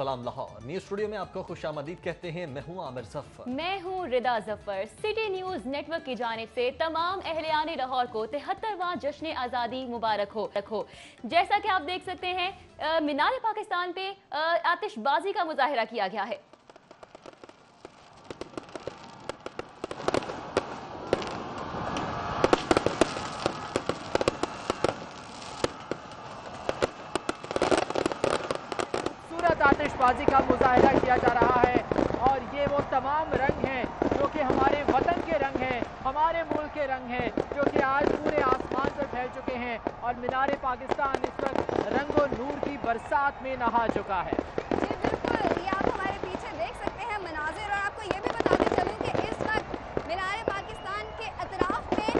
सलाम Lahore news studio में आपको खुशामदीद कहते हैं। मैं हूं आमिर जफर। मैं हूं रिदा जफर। सिटी न्यूज नेटवर्क की जानिब से तमाम अहलियान लाहौर को 73वां जश्न आज़ादी मुबारक हो। जैसा कि आप देख सकते हैं मीनार पाकिस्तान पे आतिशबाजी का मुजाहिरा किया गया है। आतिशबाजी का मुजाहिरा किया जा रहा है और ये वो तमाम रंग हैं जो कि हमारे वतन के रंग हैं, हमारे मुल्क के रंग हैं, जो कि आज पूरे आसमान पर फैल चुके हैं और मीनार पाकिस्तान इस वक्त रंगो नूर की बरसात में नहा चुका है। जी बिल्कुल, ये आप हमारे पीछे देख सकते हैं मनाजिर। और आपको ये भी बताते चलूं कि इस वक्त मीनार पाकिस्तान के अतराफ में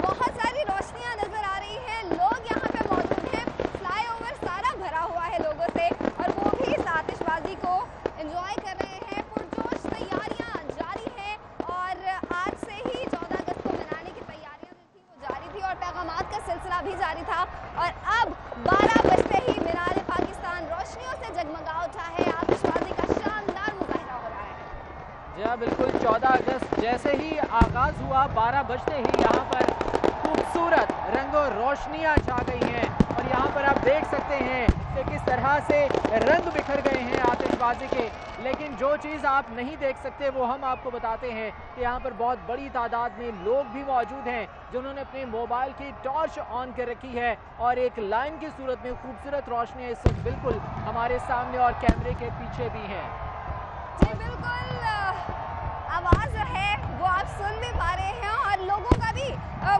बहुत सारी रोशनियां नजर आ रही हैं। लोग यहाँ पे मौजूद हैं, फ्लाईओवर सारा भरा हुआ है लोगों से और वो भी इस आतिशबाजी को एंजॉय कर रहे हैं। पुरजोश तैयारियां जारी हैं और आज से ही 14 अगस्त को मनाने की तैयारियां जो थी वो जारी थी और पैगामात का सिलसिला भी जारी था। और अब 12 बजते ही मीनार पाकिस्तान रोशनियों से जगमगा उठा है। आतिशबाजी का शानदार मुजाहिरा हो रहा है। जी हाँ बिल्कुल, 14 अगस्त जैसे ही आगाज हुआ 12 बजते ही यहाँ पर खूबसूरत रंगों रोशनियाँ छा गई हैं और यहाँ पर आप देख सकते हैं कि किस तरह से रंग बिखर गए हैं आतिशबाजी के। लेकिन जो चीज़ आप नहीं देख सकते वो हम आपको बताते हैं कि यहाँ पर बहुत बड़ी तादाद में लोग भी मौजूद हैं जिन्होंने अपने मोबाइल की टॉर्च ऑन कर रखी है और एक लाइन की सूरत में खूबसूरत रोशनियाँ इस वक्त बिल्कुल हमारे सामने और कैमरे के पीछे भी हैं। जी बिल्कुल, आवाज़ जो है वो आप सुन भी पा रहे हैं और लोगों का भी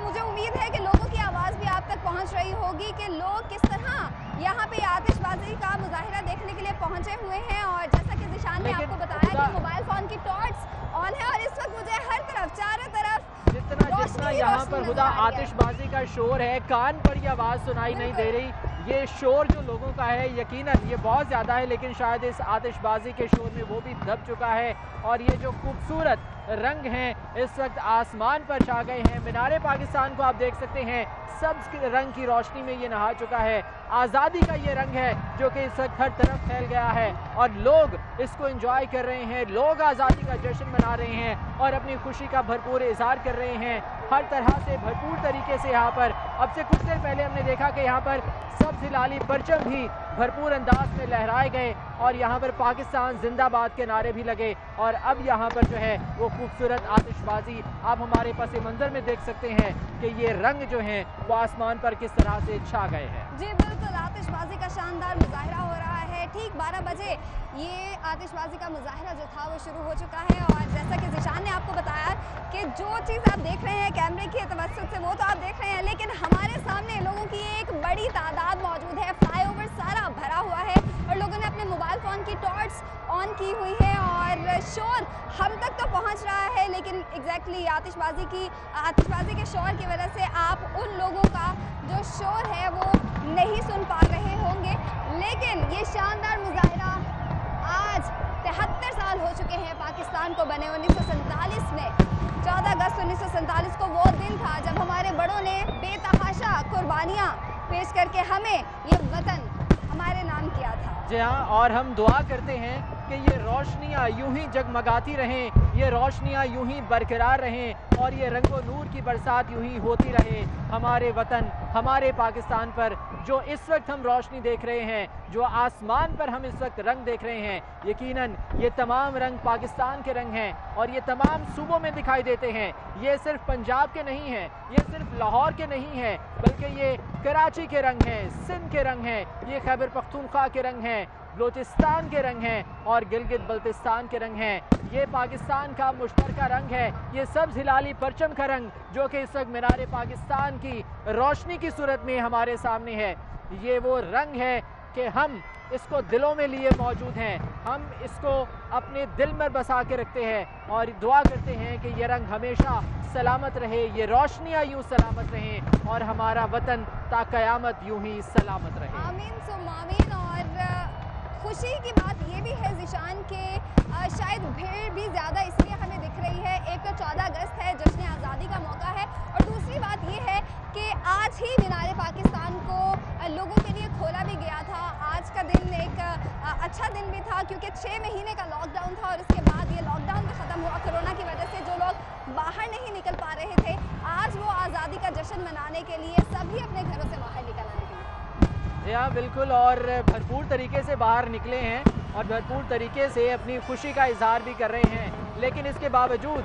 मुझे उम्मीद है कि लोगों की आवाज़ भी आप तक पहुंच रही होगी कि लोग किस तरह यहाँ पे आतिशबाजी का मुजाहिरा देखने के लिए पहुंचे हुए हैं। और जैसा कि जिशान ने आपको बताया कि मोबाइल फ़ोन की टॉर्च ऑन है और इस वक्त मुझे हर तरफ चारों तरफ जितना यहाँ पर खुदा आतिशबाजी का शोर है, कान पर ये आवाज़ सुनाई नहीं दे रही। ये शोर जो लोगों का है यकीनन ये बहुत ज़्यादा है, लेकिन शायद इस आतिशबाजी के शोर में वो भी दब चुका है। और ये जो खूबसूरत रंग हैं इस वक्त आसमान पर छा गए हैं। मीनार पाकिस्तान को आप देख सकते हैं सब्ज रंग की रोशनी में ये नहा चुका है। आज़ादी का ये रंग है जो कि इस वक्त हर तरफ फैल गया है और लोग इसको एंजॉय कर रहे हैं। लोग आज़ादी का जश्न मना रहे हैं और अपनी खुशी का भरपूर इजहार कर रहे हैं हर तरह से भरपूर तरीके से। यहाँ पर अब से कुछ देर पहले हमने देखा कि यहाँ पर सब्ज़ हिलाली परचम भी भरपूर अंदाज में लहराए गए और यहाँ पर पाकिस्तान जिंदाबाद के नारे भी लगे। और अब यहाँ पर जो है वो खूबसूरत आतिशबाजी आप हमारे पस मंज़र में देख सकते हैं कि ये रंग जो हैं वो आसमान पर किस तरह से छा गए हैं। जी बिल्कुल, आतिशबाजी का शानदार मुजाहिरा हो रहा है। ठीक 12 बजे ये आतिशबाजी का मुजाहिरा जो था वो शुरू हो चुका है। और जैसा कि जिशान ने आपको बताया कि जो चीज़ आप देख रहे हैं कैमरे की तवज्जुह से वो तो आप देख रहे हैं, लेकिन हमारे सामने लोगों की एक बड़ी तादाद मौजूद है। फ्लाईओवर सारा भरा हुआ है और लोगों ने अपने मोबाइल फ़ोन की टॉर्च ऑन की हुई है और शोर हम तक तो पहुंच रहा है, लेकिन एग्जैक्टली आतिशबाजी के शोर की वजह से आप उन लोगों का जो शोर है वो नहीं सुन पा रहे होंगे। लेकिन ये शानदार मुजाहिरा आज 73 साल हो चुके हैं पाकिस्तान को बने। 1947 में 14 अगस्त 1947 को वो दिन था जब हमारे बड़ों ने बेतहाशा कुर्बानियाँ पेश करके हमें ये वतन हमारे नाम किया था। जी हाँ, और हम दुआ करते हैं कि ये रोशनियाँ यूं ही जगमगाती रहें, ये रोशनियाँ यूं ही बरकरार रहें और ये रंगो नूर की बरसात यूं ही होती रहे हमारे वतन हमारे पाकिस्तान पर। जो इस वक्त हम रोशनी देख रहे हैं, जो आसमान पर हम इस वक्त रंग देख रहे हैं, यकीनन ये तमाम रंग पाकिस्तान के रंग हैं और ये तमाम सूबों में दिखाई देते हैं। ये सिर्फ पंजाब के नहीं हैं, ये सिर्फ लाहौर के नहीं हैं, बल्कि ये कराची के रंग हैं, सिंध के रंग हैं, ये खैबर पख्तूनख्वा के रंग हैं, बलोचिस्तान के रंग हैं और गिलगित बल्तिस्तान के रंग हैं। ये पाकिस्तान का मुश्तरका रंग है, ये सब्ज़ हिलाली परचम का रंग जो कि इस वक्त मीनार पाकिस्तान की रोशनी की सूरत में हमारे सामने है। ये वो रंग है कि हम इसको दिलों में लिए मौजूद हैं, हम इसको अपने दिल में बसा के रखते हैं और दुआ करते हैं कि ये रंग हमेशा सलामत रहे, ये रोशनियाँ यूँ सलामत रहें और हमारा वतन ता क़यामत यूँ ही सलामत रहे। आमीन सुम्मा आमीन। और खुशी की बात ये भी है जिशान के शायद भीड़ भी ज़्यादा इसलिए हमें दिख रही है। एक तो 14 अगस्त है, जश्न आज़ादी का मौका है और दूसरी बात ये है कि आज ही मीनार पाकिस्तान को लोगों के लिए खोला भी गया था। आज का दिन एक अच्छा दिन भी था था, क्योंकि 6 महीने का लॉकडाउन था और उसके बाद ये लॉकडाउन भी ख़त्म हुआ कोरोना की वजह से। जो लोग बाहर नहीं निकल पा रहे थे, आज वो आज़ादी का जश्न मनाने के लिए सभी अपने घरों से बाहर निकल आए हैं। हाँ बिल्कुल, और भरपूर तरीके से बाहर निकले हैं और भरपूर तरीके से अपनी खुशी का इजहार भी कर रहे हैं। लेकिन इसके बावजूद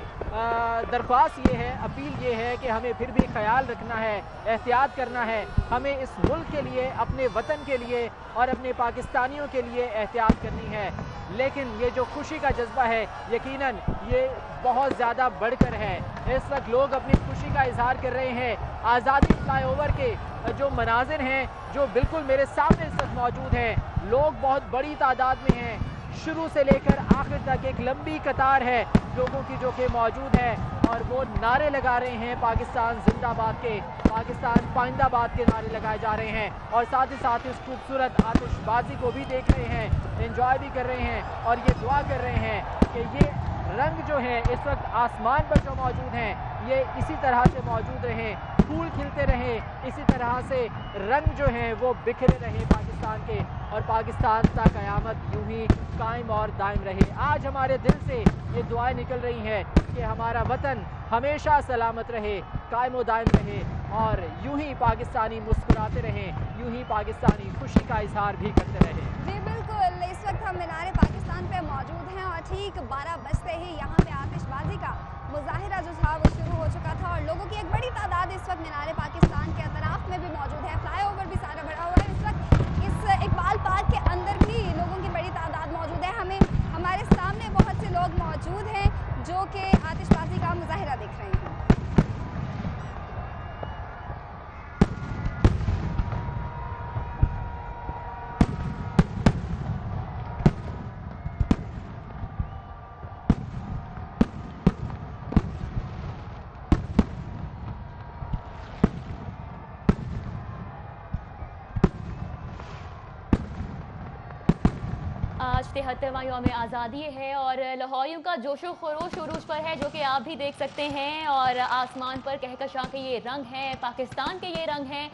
दरख्वास्त ये है, अपील ये है कि हमें फिर भी ख्याल रखना है, एहतियात करना है। हमें इस मुल्क के लिए, अपने वतन के लिए और अपने पाकिस्तानियों के लिए एहतियात करनी है। लेकिन ये जो खुशी का जज्बा है, यकीनन ये बहुत ज़्यादा बढ़कर है। इस वक्त लोग अपनी खुशी का इजहार कर रहे हैं। आज़ादी फ्लाईओवर के जो मनाजिर हैं, जो बिल्कुल मेरे सामने इस वक्त मौजूद हैं, लोग बहुत बड़ी तादाद में हैं। शुरू से लेकर आखिर तक एक लंबी कतार है लोगों की जो कि मौजूद है और वो नारे लगा रहे हैं पाकिस्तान जिंदाबाद के, पाकिस्तान पाइंदाबाद के नारे लगाए जा रहे हैं। और साथ ही साथ इस खूबसूरत आतिशबाजी को भी देख रहे हैं, एंजॉय भी कर रहे हैं और ये दुआ कर रहे हैं कि ये रंग जो है इस वक्त आसमान पर जो मौजूद हैं, ये इसी तरह से मौजूद रहें, फूल खिलते रहें, इसी तरह से रंग जो हैं वो बिखरे रहें पाकिस्तान के, और पाकिस्तान ता क़यामत यूं ही कायम और दायम रहे। आज हमारे दिल से ये दुआएं निकल रही हैं कि हमारा वतन हमेशा सलामत रहे, कायम और दायम रहे और यूं ही पाकिस्तानी मुस्कुराते रहें, यूं ही पाकिस्तानी खुशी का इजहार भी करते रहें। जी बिल्कुल, इस वक्त हम मीनार पाकिस्तान पे मौजूद हैं और ठीक 12 बजते ही यहाँ पे आतिशबाजी का मुजाहिरा जो था वो शुरू हो चुका था और लोगों की एक बड़ी तादाद इस वक्त मीनार पाकिस्तान के अतराफ में भी मौजूद है। फ्लाईओवर भी सारा भरा हुआ है। इस वक्त इस इकबाल पार्क के अंदर भी लोगों की बड़ी तादाद मौजूद है। हमारे सामने बहुत से लोग मौजूद हैं जो कि आतिशबाजी का मुजाहिरा देख रहे हैं। आज 73वां यौम आज़ादी है और लाहौरियों का जोशो खरोश उरूज पर है, जो कि आप भी देख सकते हैं। और आसमान पर कहकशां के ये रंग हैं, पाकिस्तान के ये रंग हैं।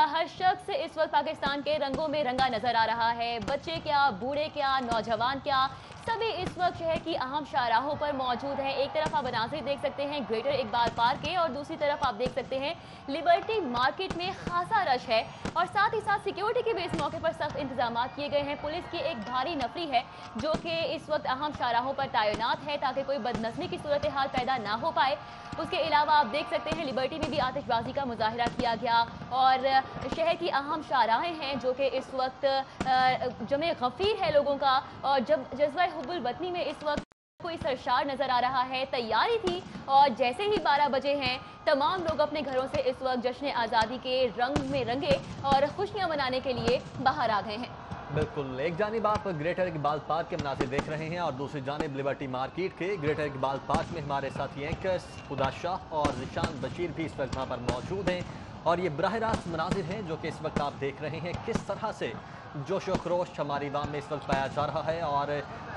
हर शख्स इस वक्त पाकिस्तान के रंगों में रंगा नजर आ रहा है। बच्चे क्या, बूढ़े क्या, नौजवान क्या, सभी इस वक्त शहर की अहम शाहराहों पर मौजूद हैं। एक तरफ आप मनाज़िर देख सकते हैं ग्रेटर इकबाल पार्क के और दूसरी तरफ आप देख सकते हैं लिबर्टी मार्केट में खासा रश है और साथ ही साथ सिक्योरिटी के भी इस मौके पर सख्त इंतजाम किए गए हैं। पुलिस की एक भारी नफरी है जो कि इस वक्त अहम शाहराहों पर तैनात है ताकि कोई बदनज़मी की सूरत हाल पैदा ना हो पाए। उसके अलावा आप देख सकते हैं लिबर्टी में भी आतिशबाजी का मुजाहिरा किया गया और शहर की अहम शाहराहें हैं जो कि इस वक्त जमे गफीर है लोगों का और जब जज्बा हुब्बुल वतनी में इस वक्त कोई सरशार नजर आ रहा है। तैयारी थी और जैसे ही 12 बजे हैं तमाम लोग अपने घरों से इस वक्त जश्न आज़ादी के रंग में रंगे और खुशियां मनाने के लिए बाहर आ गए हैं। बिल्कुल, एक जानिब आप ग्रेटर इकबाल पार्क के मनाज़िर देख रहे हैं और दूसरी जानिब लिबर्टी मार्केट के। ग्रेटर इकबाल पार्क में हमारे साथी एंकर्स खुदा शाह और निशान बशीर भी इस वक्त वहाँ पर मौजूद हैं और ये बराह रास्त मनाज़िर हैं जो कि इस वक्त आप देख रहे हैं किस तरह से जोश व खरोश हमारी वाम में इस वक्त पाया जा रहा है। और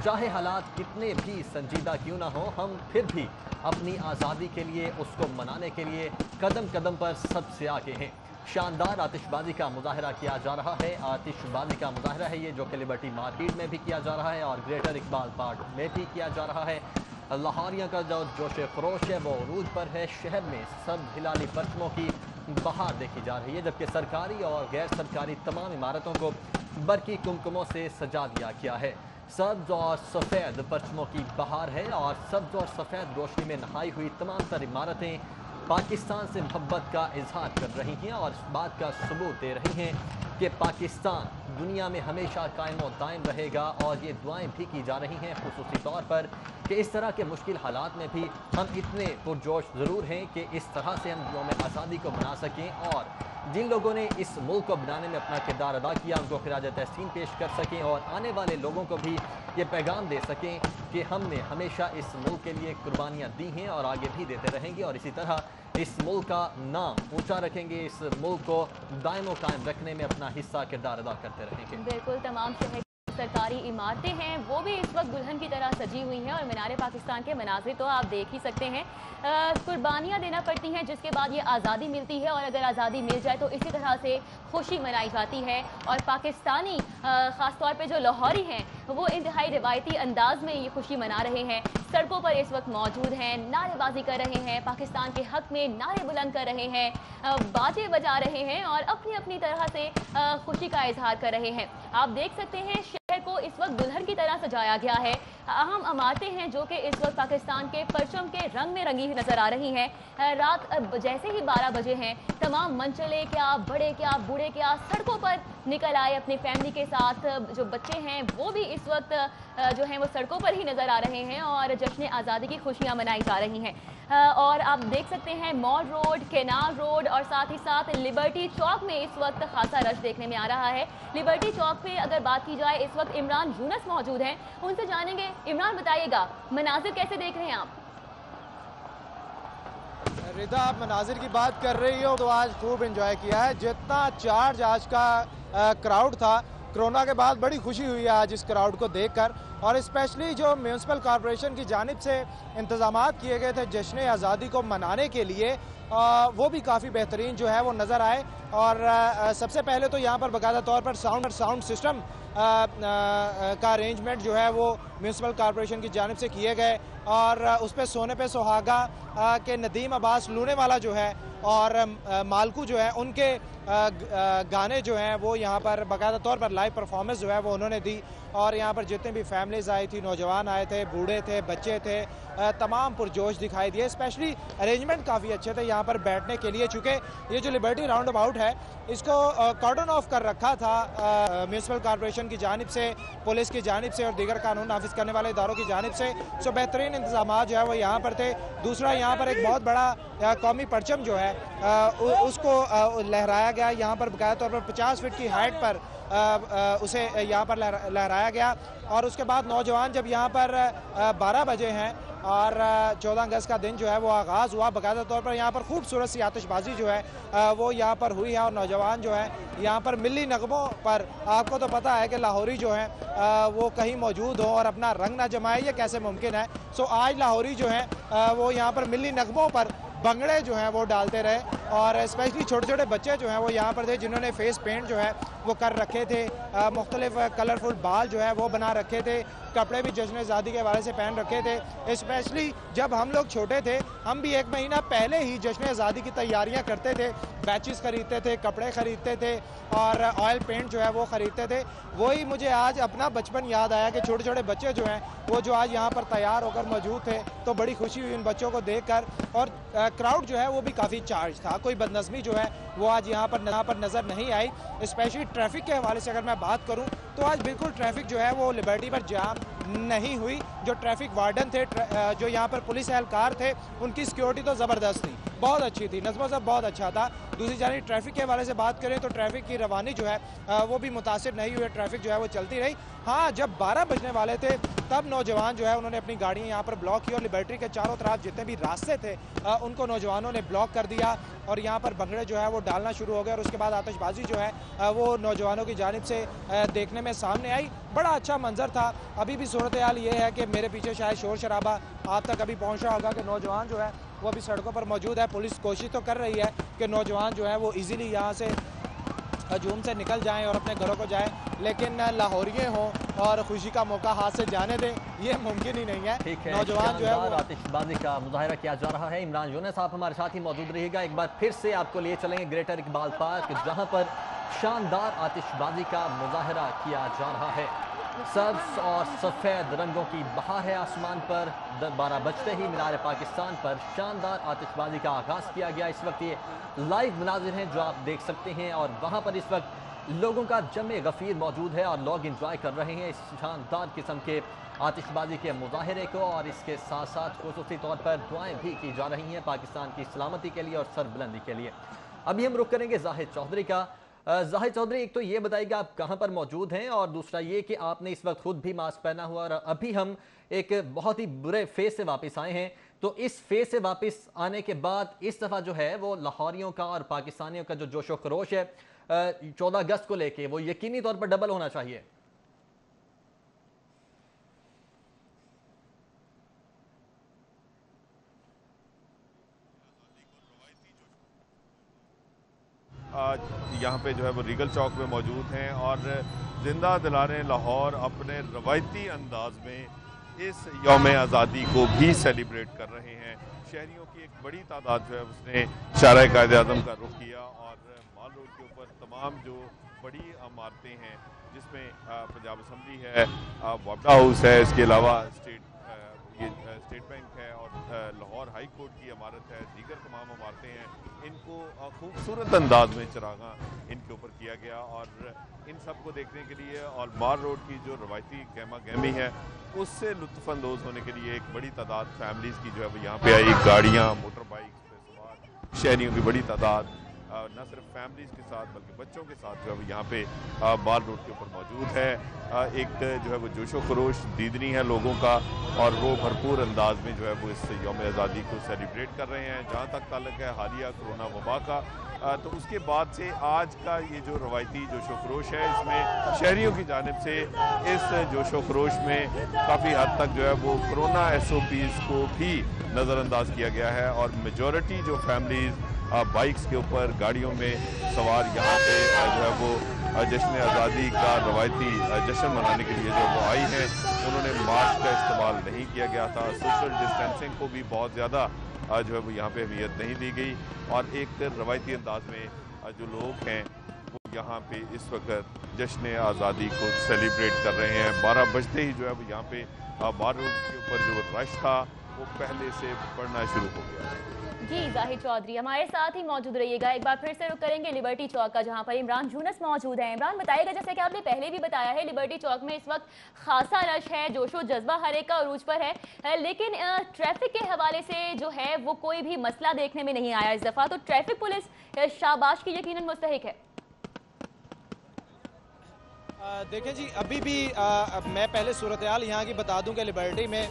चाहे हालात कितने भी संजीदा क्यों ना हो, हम फिर भी अपनी आज़ादी के लिए, उसको मनाने के लिए कदम कदम पर सबसे आगे हैं। शानदार आतिशबाजी का मुजाहिरा किया जा रहा है। आतिशबाजी का मुजाहिरा है ये जो कि लिबर्टी मार्केट में भी किया जा रहा है और ग्रेटर इकबाल पार्क में भी किया जा रहा है। लाहौरियों का जो जोश खरोश है वो उरूज पर है। शहर में सब हिलाली परचमों की बहार देखी जा रही है, जबकि सरकारी और गैर सरकारी तमाम इमारतों को बरकी कुमकुमों से सजा दिया गया है। सब्ज और सफ़ेद परचमों की बहार है और सब्ज और सफ़ेद रोशनी में नहाई हुई तमाम तर इमारतें पाकिस्तान से मोहब्बत का इजहार कर रही हैं और इस बात का सबूत दे रही हैं कि पाकिस्तान दुनिया में हमेशा कायम और दायम रहेगा। और ये दुआएं भी की जा रही हैं खुसूसी तौर पर कि इस तरह के मुश्किल हालात में भी हम इतने पुरजोश ज़रूर हैं कि इस तरह से हम यौम आज़ादी को मना सकें और जिन लोगों ने इस मुल्क को बनाने में अपना किरदार अदा किया उनको खिराज तहसीन पेश कर सकें और आने वाले लोगों को भी ये पैगाम दे सकें कि हमने हमेशा इस मुल्क के लिए कुर्बानियाँ दी हैं और आगे भी देते रहेंगे और इसी तरह इस मुल्क का नाम ऊंचा रखेंगे, इस मुल्क को दायमो कायम रखने में अपना हिस्सा किरदार अदा करते रहेंगे। बिल्कुल, तमाम शहर सरकारी इमारतें हैं वो भी इस वक्त दुल्हन की तरह सजी हुई हैं और मीनार पाकिस्तान के मनाज़िर तो आप देख ही सकते हैं। कुर्बानियाँ देना पड़ती हैं जिसके बाद ये आज़ादी मिलती है और अगर आज़ादी मिल जाए तो इसी तरह से खुशी मनाई जाती है। और पाकिस्तानी ख़ास तौर पे जो लाहौरी हैं वो इंतहाई रिवायती अंदाज में ये खुशी मना रहे हैं। सड़कों पर इस वक्त मौजूद हैं, नारेबाजी कर रहे हैं, पाकिस्तान के हक में नारे बुलंद कर रहे हैं, बाजें बजा रहे हैं और अपनी अपनी तरह से खुशी का इजहार कर रहे हैं। आप देख सकते हैं शहर को इस वक्त दुल्हन की तरह सजाया गया है। अहम इमारतें हैं जो कि इस वक्त पाकिस्तान के परचम के रंग में रंगी नजर आ रही हैं। रात जैसे ही 12 बजे हैं, तमाम मंचले क्या, बड़े क्या, बूढ़े क्या, सड़कों पर निकल आए अपनी फैमिली के साथ। जो बच्चे हैं वो भी इस वक्त जो हैं वो सड़कों पर ही नजर आ रहे हैं और जश्न आज़ादी की खुशियां मनाई जा रही हैं। और आप देख सकते हैं मॉल रोड, केनाल रोड और साथ ही साथ लिबर्टी चौक में इस वक्त खासा रश देखने में आ रहा है। लिबर्टी चौक पे अगर बात की जाए, इस वक्त इमरान यूनुस मौजूद हैं, उनसे जानेंगे। इमरान, बताइएगा मनाजिर कैसे देख रहे हैं आप? रिदा, आप मनाजिर की बात कर रही हो तो आज खूब एंजॉय किया है। जितना चार्ज आज का क्राउड था, कोरोना के बाद बड़ी खुशी हुई है आज इस क्राउड को देखकर। और स्पेशली जो म्यूनसिपल कॉरपोरेशन की जानिब से इंतजामात किए गए थे जश्न आज़ादी को मनाने के लिए, वो भी काफ़ी बेहतरीन जो है वो नज़र आए। और सबसे पहले तो यहाँ पर बाकायदा तौर पर साउंड सिस्टम का अरेंजमेंट जो है वो म्यूनसिपल कॉरपोरेशन की जानिब से किए गए। और उस पर सोने पे सुहागा के नदीम अब्बास लूनेवाला जो है और मालकू जो है, उनके गाने जो हैं वो यहाँ पर बाकायदा तौर पर लाइव परफॉर्मेंस जो है वो उन्होंने दी। और यहाँ पर जितने भी फैमिलीज आई थी, नौजवान आए थे, बूढ़े थे, बच्चे थे, तमाम पुरजोश दिखाई दिए। स्पेशली अरेंजमेंट काफ़ी अच्छे थे यहाँ पर बैठने के लिए, चूँकि ये जो लिबर्टी राउंड अबाउट है इसको कॉर्डन ऑफ कर रखा था म्यूनसिपल कॉरपोरेशन की जानिब से, पुलिस की जानिब से और दीगर कानून नाफिज करने वाले इदारों की जानिब से। सो बेहतरीन इंतजाम जो है वो यहाँ पर थे। दूसरा, यहाँ पर एक बहुत बड़ा कौमी परचम जो है उसको लहराया गया। यहाँ पर बाकायदा तौर पर 50 फीट की हाइट पर उसे यहाँ पर लहराया गया। और उसके बाद नौजवान जब यहाँ पर 12 बजे हैं और 14 अगस्त का दिन जो है वो आगाज़ हुआ, बाकायदा तौर पर यहाँ पर खूबसूरत सी आतिशबाजी जो है वो यहाँ पर हुई है। और नौजवान जो है यहाँ पर मिली नगमों पर, आपको तो पता है कि लाहौरी जो है वो कहीं मौजूद हो और अपना रंग ना जमाए, ये कैसे मुमकिन है। सो आज लाहौरी जो है वो यहाँ पर मिली नगमों पर भंगड़े जो हैं वो डालते रहे। और स्पेशली छोटे छोटे बच्चे जो हैं वो यहाँ पर थे जिन्होंने फेस पेंट जो है वो कर रखे थे, मुख्तलिफ कलरफुल बाल जो है वो बना रखे थे, कपड़े भी जश्न आज़ादी के हवाले से पहन रखे थे। स्पेशली जब हम लोग छोटे थे, हम भी 1 महीना पहले ही जश्न आज़ादी की तैयारियां करते थे, बैचेस खरीदते थे, कपड़े खरीदते थे और ऑयल पेंट जो है वो ख़रीदते थे। वही मुझे आज अपना बचपन याद आया कि छोटे छोटे बच्चे जो हैं वो जो आज यहाँ पर तैयार होकर मौजूद थे, तो बड़ी खुशी हुई उन बच्चों को देख कर। और क्राउड जो है वो भी काफ़ी चार्ज था, कोई बदनज़मी जो है वो आज यहाँ पर नज़र नहीं आई। स्पेशली ट्रैफिक के हवाले से अगर मैं बात करूँ तो आज बिल्कुल ट्रैफिक जो है वो लिबर्टी पर जाम नहीं हुई। जो ट्रैफिक वार्डन थे, जो यहाँ पर पुलिस एहलकार थे, उनकी सिक्योरिटी तो ज़बरदस्त थी, बहुत अच्छी थी, नज़्म ज़ब्त बहुत अच्छा था। दूसरी जानिब ट्रैफिक के हवाले से बात करें तो ट्रैफिक की रवानी जो है वो भी मुतासिर नहीं हुई, ट्रैफिक जो है वो चलती रही। हाँ, जब 12 बजने वाले थे तब नौजवान जो है उन्होंने अपनी गाड़ियाँ यहाँ पर ब्लॉक की और लिबर्टी के चारों तरफ जितने भी रास्ते थे उनको नौजवानों ने ब्लॉक कर दिया और यहाँ पर भंगड़े जो है वो डालना शुरू हो गए। और उसके बाद आतिशबाजी जो है वो नौजवानों की जानिब से देखने में सामने आई। बड़ा अच्छा मंजर था। अभी भी सूरत हाल ये है कि मेरे पीछे शायद शोर शराबा आप तक अभी पहुँच रहा होगा कि नौजवान जो है वो अभी सड़कों पर मौजूद है। पुलिस कोशिश तो कर रही है कि नौजवान जो है वो इजीली यहाँ से हजूम से निकल जाएं और अपने घरों को जाएं, लेकिन लाहौरिये हों और खुशी का मौका हाथ से जाने दें, ये मुमकिन ही नहीं है। ठीक है, नौजवान जो है वो आतिशबाजी का मुजाहरा किया जा रहा है। इमरान यूनुस आप हमारे साथ ही मौजूद रहिएगा। एक बार फिर से आपको लिए चलेंगे ग्रेटर इकबाल पार्क, जहाँ पर शानदार आतिशबाजी का मुजाहरा किया जा रहा है। सब्ज और सफ़ेद रंगों की बहार है आसमान पर। 12 बजते ही मीनार पाकिस्तान पर शानदार आतिशबाजी का आगाज़ किया गया। इस वक्त ये लाइव मनाजिर हैं जो आप देख सकते हैं और वहाँ पर इस वक्त लोगों का जमे गफ़ीर मौजूद है और लोग इंजॉय कर रहे हैं इस शानदार किस्म के आतिशबाजी के मुजाहरे को। और इसके साथ साथ खुसूसी तौर पर दुआएँ भी की जा रही हैं पाकिस्तान की सलामती के लिए और सरबुलंदी के लिए। अभी हम रुख करेंगे जाहिद चौधरी का। जाहिद चौधरी, एक तो ये बताइएगा आप कहाँ पर मौजूद हैं, और दूसरा ये कि आपने इस वक्त खुद भी मास्क पहना हुआ और अभी हम एक बहुत ही बुरे फेज से वापस आए हैं, तो इस फेज से वापस आने के बाद इस दफ़ा जो है वो लाहौरियों का और पाकिस्तानियों का जो जोशो खरोश है 14 अगस्त को लेके वो यकीनी तौर पर डबल होना चाहिए। यहाँ पे जो है वो रीगल चौक में मौजूद हैं और जिंदा दिलाने लाहौर अपने रवायती अंदाज में इस यौम आज़ादी को भी सेलिब्रेट कर रहे हैं। शहरियों की एक बड़ी तादाद जो है उसने शाहराह कायद-ए-आज़म का रुख किया और माल रोड के ऊपर तमाम जो बड़ी इमारतें हैं जिसमें पंजाब असम्बली है, वापडा हाउस है, इसके अलावा स्टेट बैंक है और लाहौर हाई कोर्ट की इमारत है, दीगर तमाम इमारतें हैं, इनको खूबसूरत अंदाज में चरागा इनके ऊपर किया गया और इन सब को देखने के लिए और माल रोड की जो रवायती गहमा गहमी है उससे लुत्फ़अंदोज़ होने के लिए एक बड़ी तादाद फैमिलीज़ की जो है वो यहाँ पे आई। गाड़ियाँ, मोटर बाइक्स पे सवार शहरियों की बड़ी तादाद न सिर्फ फैमिलीज़ के साथ बल्कि बच्चों के साथ जो है वो यहाँ पे माल रोड के ऊपर मौजूद है। एक जो है वो जोशो खरोश दीदनी है लोगों का और वो भरपूर अंदाज में जो है वो इस यौम आज़ादी को सेलिब्रेट कर रहे हैं। जहाँ तक ताल्लुक है हालिया कोरोना वबा का, तो उसके बाद से आज का ये जो रवायती जोशो खरोश है इसमें शहरियों की जानिब से इस जोशो खरोश में काफ़ी हद तक जो है वो कोरोना SOPs को भी नज़रअंदाज किया गया है और मेजॉरिटी जो फैमिलीज़ बाइक्स के ऊपर गाड़ियों में सवार यहाँ पे जो है वो जश्न आज़ादी का रवायती जश्न मनाने के लिए जो वो आई हैं, उन्होंने मास्क का इस्तेमाल नहीं किया गया था। सोशल डिस्टेंसिंग को भी बहुत ज़्यादा जो है वो यहाँ पे अहमियत नहीं दी गई और एक रवायती अंदाज में जो लोग हैं वो यहाँ पे इस वक्त जश्न आज़ादी को सेलिब्रेट कर रहे हैं। 12 बजते ही जो है वो यहाँ पे माल रोड के ऊपर जो रश था वो पहले से बढ़ना शुरू हो गया। जी जाहिद चौधरी हमारे साथ ही मौजूद रहिएगा। एक बार फिर से रुक करेंगे लिबर्टी चौक का, जहां पर इमरान जूनस मौजूद हैं। इमरान बताइएगा, जैसे कि आपने पहले भी बताया है, लिबर्टी चौक में इस वक्त खासा रश है, जोशो जज्बा हर एक का अरूज पर है, लेकिन ट्रैफिक के हवाले से जो है वो कोई भी मसला देखने में नहीं आया इस दफ़ा। तो ट्रैफिक पुलिस शाबाश की यकीनन मुस्तहिक है। देखें जी, अभी भी मैं पहले सूरत हाल यहाँ की बता दूं कि लिबर्टी में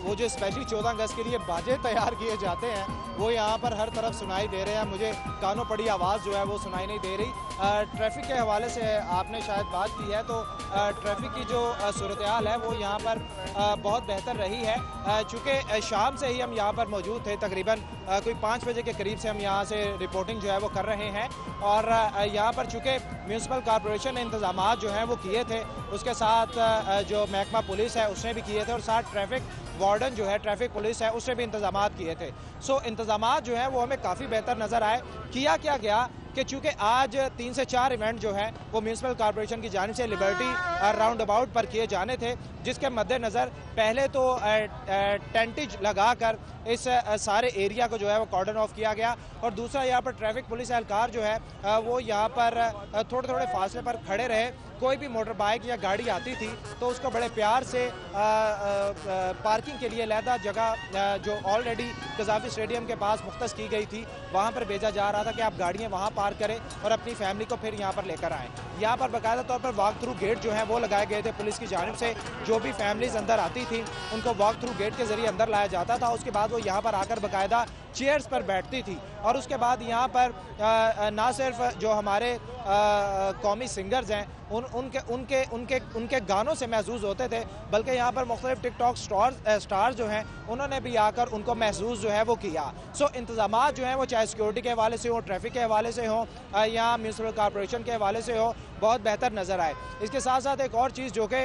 वो जो स्पेशली 14 अगस्त के लिए बाजे तैयार किए जाते हैं वो यहाँ पर हर तरफ सुनाई दे रहे हैं। मुझे कानों पड़ी आवाज़ जो है वो सुनाई नहीं दे रही। ट्रैफिक के हवाले से आपने शायद बात की है, तो ट्रैफिक की जो सूरत हाल है वो यहाँ पर बहुत बेहतर रही है। चूँकि शाम से ही हम यहाँ पर मौजूद थे, तकरीबन कोई 5 बजे के करीब से हम यहाँ से रिपोर्टिंग जो है वो कर रहे हैं और यहाँ पर चूँकि म्यूनसिपल कॉरपोरेशन ने इंतजाम जो हैं वो किए थे, उसके साथ जो महकमा पुलिस है उसने भी किए थे और साथ ट्रैफिक वार्डन जो है, ट्रैफिक पुलिस है, उसने भी इंतजाम किए थे। सो इंतजाम जो है वो हमें काफ़ी बेहतर नज़र आए। किया क्या गया कि चूँकि आज 3 से 4 इवेंट जो है वो म्यूनसिपल कॉरपोरेशन की जानिब से लिबर्टी राउंड अबाउट पर किए जाने थे, जिसके मद्देनज़र पहले तो टेंटेज लगाकर इस सारे एरिया को जो है वो कॉर्डन ऑफ किया गया और दूसरा यहाँ पर ट्रैफिक पुलिस एहलकार जो है वो यहाँ पर थोड़े थोड़े फासले पर खड़े रहे। कोई भी मोटर बाइक या गाड़ी आती थी तो उसको बड़े प्यार से पार्किंग के लिए अलहदा जगह जो ऑलरेडी कज़ाफ़ी स्टेडियम के पास मुख्तस की गई थी वहाँ पर भेजा जा रहा था कि आप गाड़ियाँ वहाँ पार्क करें और अपनी फैमिली को फिर यहाँ पर लेकर आएँ। यहाँ पर बाकायदा तौर पर वॉक थ्रू गेट जो है वो लगाए गए थे पुलिस की जानिब से। जो भी फैमिलीज़ अंदर आती थी उनको वॉक थ्रू गेट के ज़रिए अंदर लाया जाता था। उसके बाद वो यहाँ पर आकर बाकायदा चेयर्स पर बैठती थी और उसके बाद यहाँ पर ना सिर्फ जो हमारे कौमी सिंगर्स हैं उनके गानों से महसूस होते थे, बल्कि यहाँ पर मुख्तलिफ टिकटॉक स्टार्स जो हैं उन्होंने भी आकर उनको महसूस जो है वो किया। सो इंतज़ामात जो हैं वो चाहे सिक्योरिटी के हवाले से हो, ट्रैफिक के हवाले से हो या म्यूनसिपल कॉरपोरेशन के हवाले से हो, बहुत बेहतर नज़र आए। इसके साथ साथ एक और चीज़ जो कि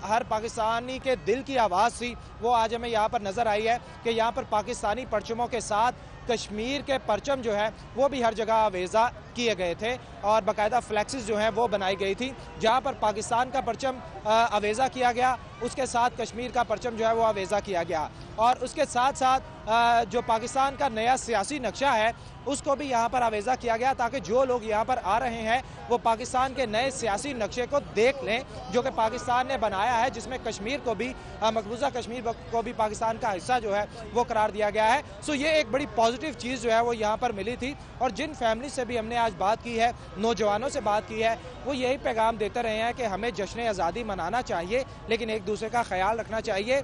हर पाकिस्तानी के दिल की आवाज़ थी वो आज हमें यहाँ पर नज़र आई है कि यहाँ पर पाकिस्तानी परचमों के साथ कश्मीर के परचम जो है वो भी हर जगह आवेज़ा किए गए थे और बाकायदा फ्लैक्सेस जो हैं वो बनाई गई थी। जहाँ पर पाकिस्तान का परचम आवेज़ा किया गया उसके साथ कश्मीर का परचम जो है वो आवेज़ा किया गया और उसके साथ साथ जो पाकिस्तान का नया सियासी नक्शा है उसको भी यहाँ पर आवेज़ा किया गया ताकि जो लोग यहाँ पर आ रहे हैं वो पाकिस्तान के नए सियासी नक्शे को देख लें जो कि पाकिस्तान ने बनाया है, जिसमें कश्मीर को भी मकबूजा कश्मीर को भी पाकिस्तान का हिस्सा जो है वो करार दिया गया है। सो ये एक बड़ी पॉजिटिव चीज़ जो है वो यहाँ पर मिली थी और जिन फैमिली से भी हमने आज बात की है, नौजवानों से बात की है, वो यही पैगाम देते रहे हैं कि हमें जश्न आज़ादी मनाना चाहिए लेकिन एक दूसरे का ख्याल रखना चाहिए।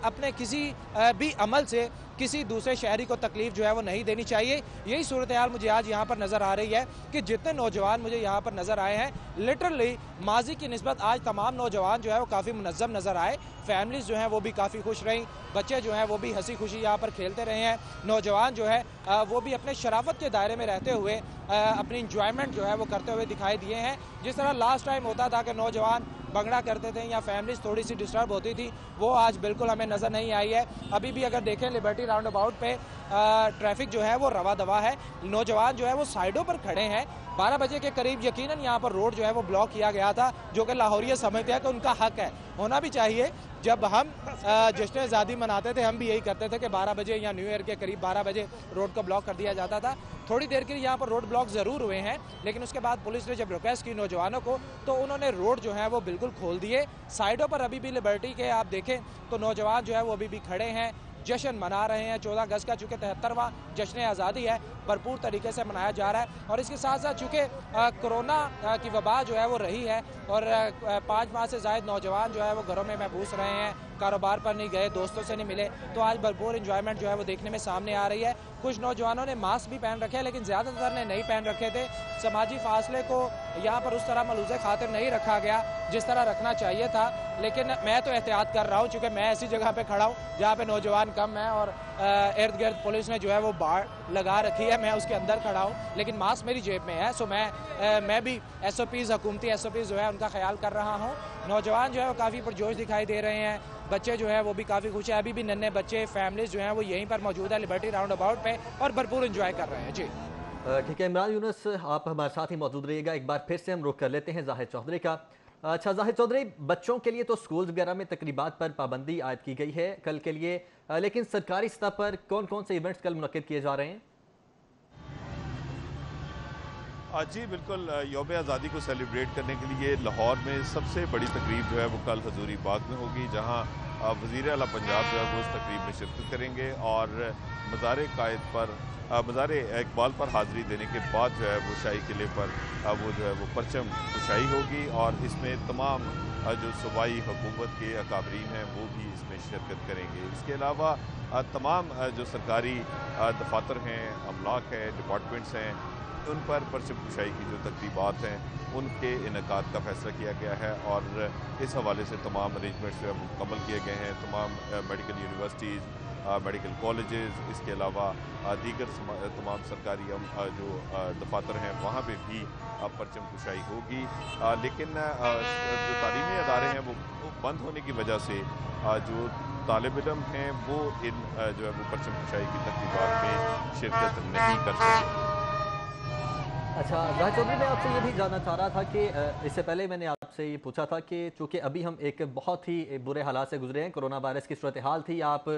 अपने किसी भी अमल से किसी दूसरे शहरी को तकलीफ जो है वो नहीं देनी चाहिए। यही सूरत हाल मुझे आज यहाँ पर नज़र आ रही है कि जितने नौजवान मुझे यहाँ पर नज़र आए हैं लिटरली माजी की निस्बत आज तमाम नौजवान जो है वो काफ़ी मुनज़्ज़म नज़र आए। फैमिलीज़ जो हैं वो भी काफ़ी खुश रहीं, बच्चे जो हैं वो भी हंसी खुशी यहाँ पर खेलते रहे हैं। नौजवान जो है वो भी अपने शराफत के दायरे में रहते हुए अपनी इंजॉयमेंट जो है वो करते हुए दिखाई दिए हैं। जिस तरह लास्ट टाइम होता था कि नौजवान भंगड़ा करते थे या फैमिलीज थोड़ी सी डिस्टर्ब होती थी, वो आज बिल्कुल हमें नज़र नहीं आई है। अभी भी अगर देखें लिबर्टी राउंड अबाउट पे ट्रैफिक जो है वो रवा दवा है। नौजवान जो है वो साइडों पर खड़े हैं। 12 बजे के करीब यकीनन यहाँ पर रोड जो है वो ब्लॉक किया गया था, जो कि लाहौरिया समझते हैं कि उनका हक है, होना भी चाहिए। जब हम जश्न आज़ादी मनाते थे हम भी यही करते थे कि 12 बजे या न्यू ईयर के करीब 12 बजे रोड को ब्लॉक कर दिया जाता था। थोड़ी देर के लिए यहाँ पर रोड ब्लॉक ज़रूर हुए हैं, लेकिन उसके बाद पुलिस ने जब रिक्वेस्ट की नौजवानों को तो उन्होंने रोड जो है वो बिल्कुल खोल दिए। साइडों पर अभी भी लिबर्टी के आप देखें तो नौजवान जो है वो अभी भी खड़े हैं, जश्न मना रहे हैं। 14 अगस्त का चूँकि 73वां जश्न आज़ादी है, भरपूर तरीके से मनाया जा रहा है। और इसके साथ साथ चूँकि कोरोना की वबा जो है वो रही है और 5 माह से ज़ायद नौजवान जो है वो घरों में महबूस रहे हैं, कारोबार पर नहीं गए, दोस्तों से नहीं मिले, तो आज भरपूर इंजॉयमेंट जो है वो देखने में सामने आ रही है। कुछ नौजवानों ने मास्क भी पहन रखे हैं, लेकिन ज़्यादातर ने नहीं पहन रखे थे। समाजी फासले को यहाँ पर उस तरह मलूज़े खातिर नहीं रखा गया जिस तरह रखना चाहिए था, लेकिन मैं तो एहतियात कर रहा हूँ चूँकि मैं ऐसी जगह पे खड़ा हूँ जहाँ पे नौजवान कम है और इर्द गिर्द पुलिस ने जो है वो बाड़ लगा रखी है। मैं उसके अंदर खड़ा हूँ, लेकिन मास्क मेरी जेब में है। सो मैं भी SOPs हुकूमती SOPs जो है उनका ख्याल कर रहा हूँ। नौजवान जो है वो काफ़ी पुरजोश दिखाई दे रहे हैं, बच्चे जो है वो भी काफ़ी खुश है। अभी भी नन्हे बच्चे फैमिलीज जो हैं वो यहीं पर मौजूद है लिबर्टी राउंड अबाउट पे और भरपूर एंजॉय कर रहे हैं। जी ठीक है इमरान यूनुस, आप हमारे साथ ही मौजूद रहिएगा। एक बार फिर से हम रुख कर लेते हैं जाहिद चौधरी का। अच्छा जाहिद चौधरी, बच्चों के लिए तो स्कूल वगैरह में तकरीबात पर पाबंदी आयद की गई है कल के लिए, लेकिन सरकारी सतह पर कौन कौन से इवेंट्स कल मुनक्किद किए जा रहे हैं? जी बिल्कुल, यौम आज़ादी को सेलिब्रेट करने के लिए लाहौर में सबसे बड़ी तकरीब जो है वो कल हजूरी बाग में होगी, जहाँ वज़ीर आला पंजाब जो है वो उस तकरीब में शिरकत करेंगे और मज़ार कायद पर मज़ार इकबाल पर हाज़िरी देने के बाद जो है वो शाही किले पर वो जो है वो परचम कुशाई होगी और इसमें तमाम जो सूबाई हुकूमत के अकाबरीन हैं वो भी इसमें शिरकत करेंगे। इसके अलावा तमाम जो सरकारी दफातर हैं, अमलाक हैं, डिपार्टमेंट्स हैं, उन पर परचम कुशाई की जो तकरीबात हैं उनके इनेकाद का फैसला किया गया है और इस हवाले से तमाम अरेंजमेंट्स जो है मुकम्मल किए गए हैं। तमाम मेडिकल यूनिवर्सिटीज़, मेडिकल कॉलेजेस, इसके अलावा दीगर तमाम सरकारी जो दफातर हैं वहाँ पे भी परचम कुशाई होगी। लेकिन जो तालीमी अदारे हैं वो बंद होने की वजह से जो तालिब इल्म हैं वो इन जो है वो परचम कुशाई की तकरीबात में शिरकत नहीं कर सके। अच्छा जाहिद चौधरी, मैं आपसे ये भी जानना चाह रहा था कि इससे पहले मैंने आपसे ये पूछा था कि चूँकि अभी हम एक बहुत ही बुरे हालात से गुजरे हैं, कोरोना वायरस की सूरत हाल थी, आप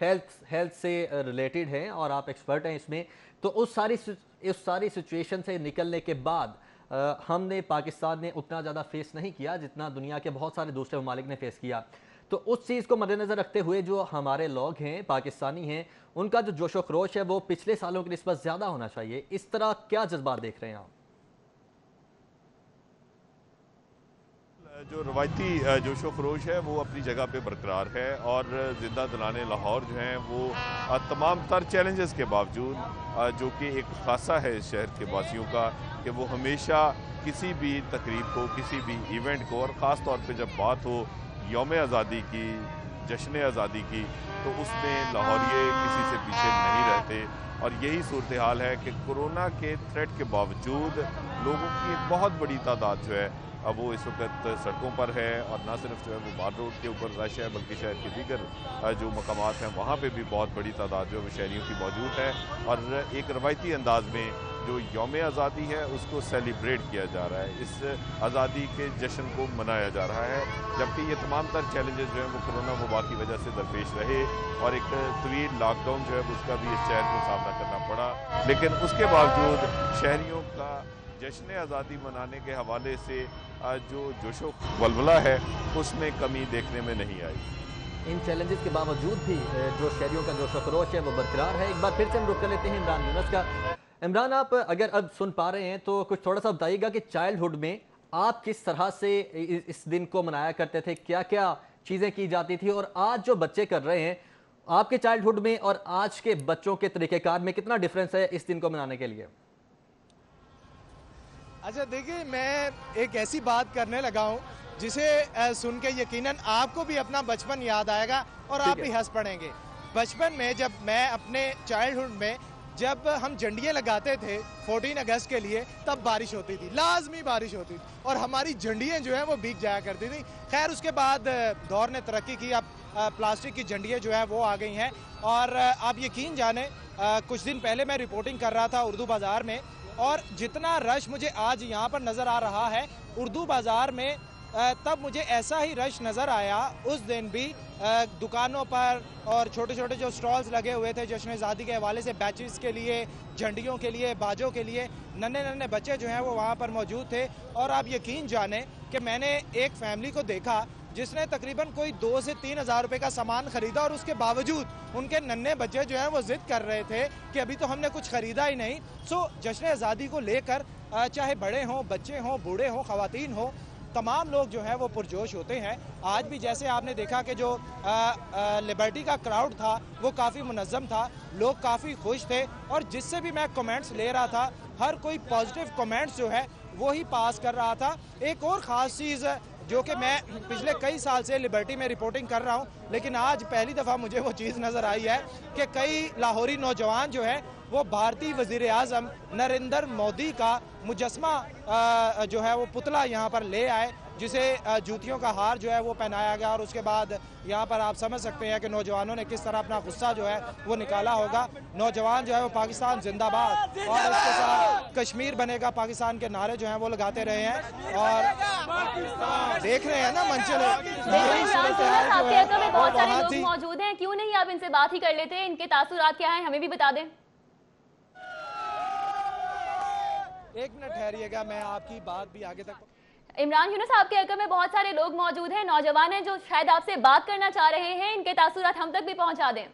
हेल्थ से रिलेटेड हैं और आप एक्सपर्ट हैं इसमें, तो उस सारी सिचुएशन से निकलने के बाद हमने पाकिस्तान ने उतना ज़्यादा फेस नहीं किया जितना दुनिया के बहुत सारे दूसरे ममालिक ने फेस किया। तो उस चीज़ को मद्देनज़र रखते हुए जो हमारे लोग हैं, पाकिस्तानी हैं, उनका जो जोशो खरोश है वो पिछले सालों की निस्बत ज़्यादा होना चाहिए। इस तरह क्या जज्बात देख रहे हैं आप? जो रवायती जोशो खरोश है वो अपनी जगह पे बरकरार है और ज़िंदा दिलाने लाहौर जो हैं वो तमाम तर चैलेंजेस के बावजूद जो कि एक खासा है इस शहर के वासियों का कि वो हमेशा किसी भी तकरीब को, किसी भी इवेंट को, और ख़ास तौर पे जब बात हो यौम आज़ादी की, जश्न आज़ादी की, तो उसमें लाहौरिये किसी से पीछे नहीं रहते। और यही सूरत हाल है कि कोरोना के थ्रेट के बावजूद लोगों की एक बहुत बड़ी तादाद जो है अब वो इस वक्त सड़कों पर है और ना सिर्फ जो है वो बार रोड के ऊपर रश है बल्कि शहर के दीगर जो मकामात हैं वहाँ पे भी बहुत बड़ी तादाद जो है वो शहरियों की मौजूद है और एक रवायती अंदाज में जो यौम आज़ादी है उसको सेलिब्रेट किया जा रहा है, इस आज़ादी के जश्न को मनाया जा रहा है। जबकि ये तमाम तर चैलेंजेस जो हैं वो कोरोना वबा की वजह से दरपेश रहे और एक तवील लॉकडाउन जो है उसका भी इस शहर को सामना करना पड़ा, लेकिन उसके बावजूद शहरियों का जश्न आज़ादी मनाने के हवाले से जो जोशो वलवला है उसमें कमी देखने में नहीं आई। इन चैलेंजेस के बावजूद भी जो शहरियों का जोशो खरोश है वो बरकरार है। एक बार फिर से हम रुक कर लेते हैं इमरान यूनुस का। इमरान, आप अगर अब सुन पा रहे हैं तो कुछ थोड़ा सा बताइएगा कि चाइल्डहुड में आप किस तरह से इस दिन को मनाया करते थे, क्या क्या चीज़ें की जाती थी, और आज जो बच्चे कर रहे हैं आपके चाइल्डहुड में और आज के बच्चों के तरीक़ेकार में कितना डिफरेंस है इस दिन को मनाने के लिए? अच्छा देखिए, मैं एक ऐसी बात करने लगा हूँ जिसे सुन के यकीनन आपको भी अपना बचपन याद आएगा और आप भी हंस पड़ेंगे। बचपन में जब मैं अपने चाइल्डहुड में जब हम झंडियाँ लगाते थे 14 अगस्त के लिए, तब बारिश होती थी, लाजमी बारिश होती थी और हमारी झंडियाँ जो है वो भीग जाया करती थी। खैर उसके बाद दौर ने तरक्की की, अब प्लास्टिक की झंडियाँ जो है वो आ गई हैं। और आप यकीन जाने, कुछ दिन पहले मैं रिपोर्टिंग कर रहा था उर्दू बाज़ार में, और जितना रश मुझे आज यहाँ पर नज़र आ रहा है उर्दू बाज़ार में, तब मुझे ऐसा ही रश नज़र आया उस दिन भी दुकानों पर। और छोटे छोटे जो स्टॉल्स लगे हुए थे जश्न आज़ादी के हवाले से, बैचेस के लिए, झंडियों के लिए, बाजों के लिए, नन्हे नन्हे बच्चे जो हैं वो वहाँ पर मौजूद थे। और आप यकीन जाने कि मैंने एक फैमिली को देखा जिसने तकरीबन कोई 2 से 3 हज़ार रुपये का सामान खरीदा, और उसके बावजूद उनके नन्हे बच्चे जो हैं वो जिद कर रहे थे कि अभी तो हमने कुछ खरीदा ही नहीं। सो जश्न आज़ादी को लेकर चाहे बड़े हों, बच्चे हों, बूढ़े हों, ख़वातीन हों, तमाम लोग जो हैं वो पुरजोश होते हैं। आज भी जैसे आपने देखा कि जो लिबर्टी का क्राउड था वो काफ़ी मुनज़्ज़म था, लोग काफ़ी खुश थे, और जिससे भी मैं कमेंट्स ले रहा था हर कोई पॉजिटिव कमेंट्स जो है वो ही पास कर रहा था। एक और ख़ास चीज़ जो कि मैं पिछले कई साल से लिबर्टी में रिपोर्टिंग कर रहा हूँ, लेकिन आज पहली दफ़ा मुझे वो चीज़ नज़र आई है कि कई लाहौरी नौजवान जो है वो भारतीय वज़ीर आज़म नरेंद्र मोदी का मुजस्मा जो है वो पुतला यहाँ पर ले आए, जिसे जूतियों का हार जो है वो पहनाया गया। और उसके बाद यहाँ पर आप समझ सकते हैं कि नौजवानों ने किस तरह अपना गुस्सा जो है वो निकाला होगा। नौजवान जो है वो पाकिस्तान जिंदाबाद और इसके साथ कश्मीर बनेगा पाकिस्तान के नारे जो हैं वो लगाते रहे हैं। और देख रहे हैं ना मंचल बहुत सारे लोग मौजूद हैं, क्यों नहीं आप इनसे बात ही कर लेते हैं, इनके तासुरात क्या हैं हमें भी बता दें। एक मिनट ठहरिएगा, मैं आपकी बात भी आगे तक। इमरान यूनुस, आपके हक़ में बहुत सारे लोग मौजूद हैं, नौजवान हैं जो शायद आपसे बात करना चाह रहे हैं, इनके तासुरात हम तक भी पहुंचा दें।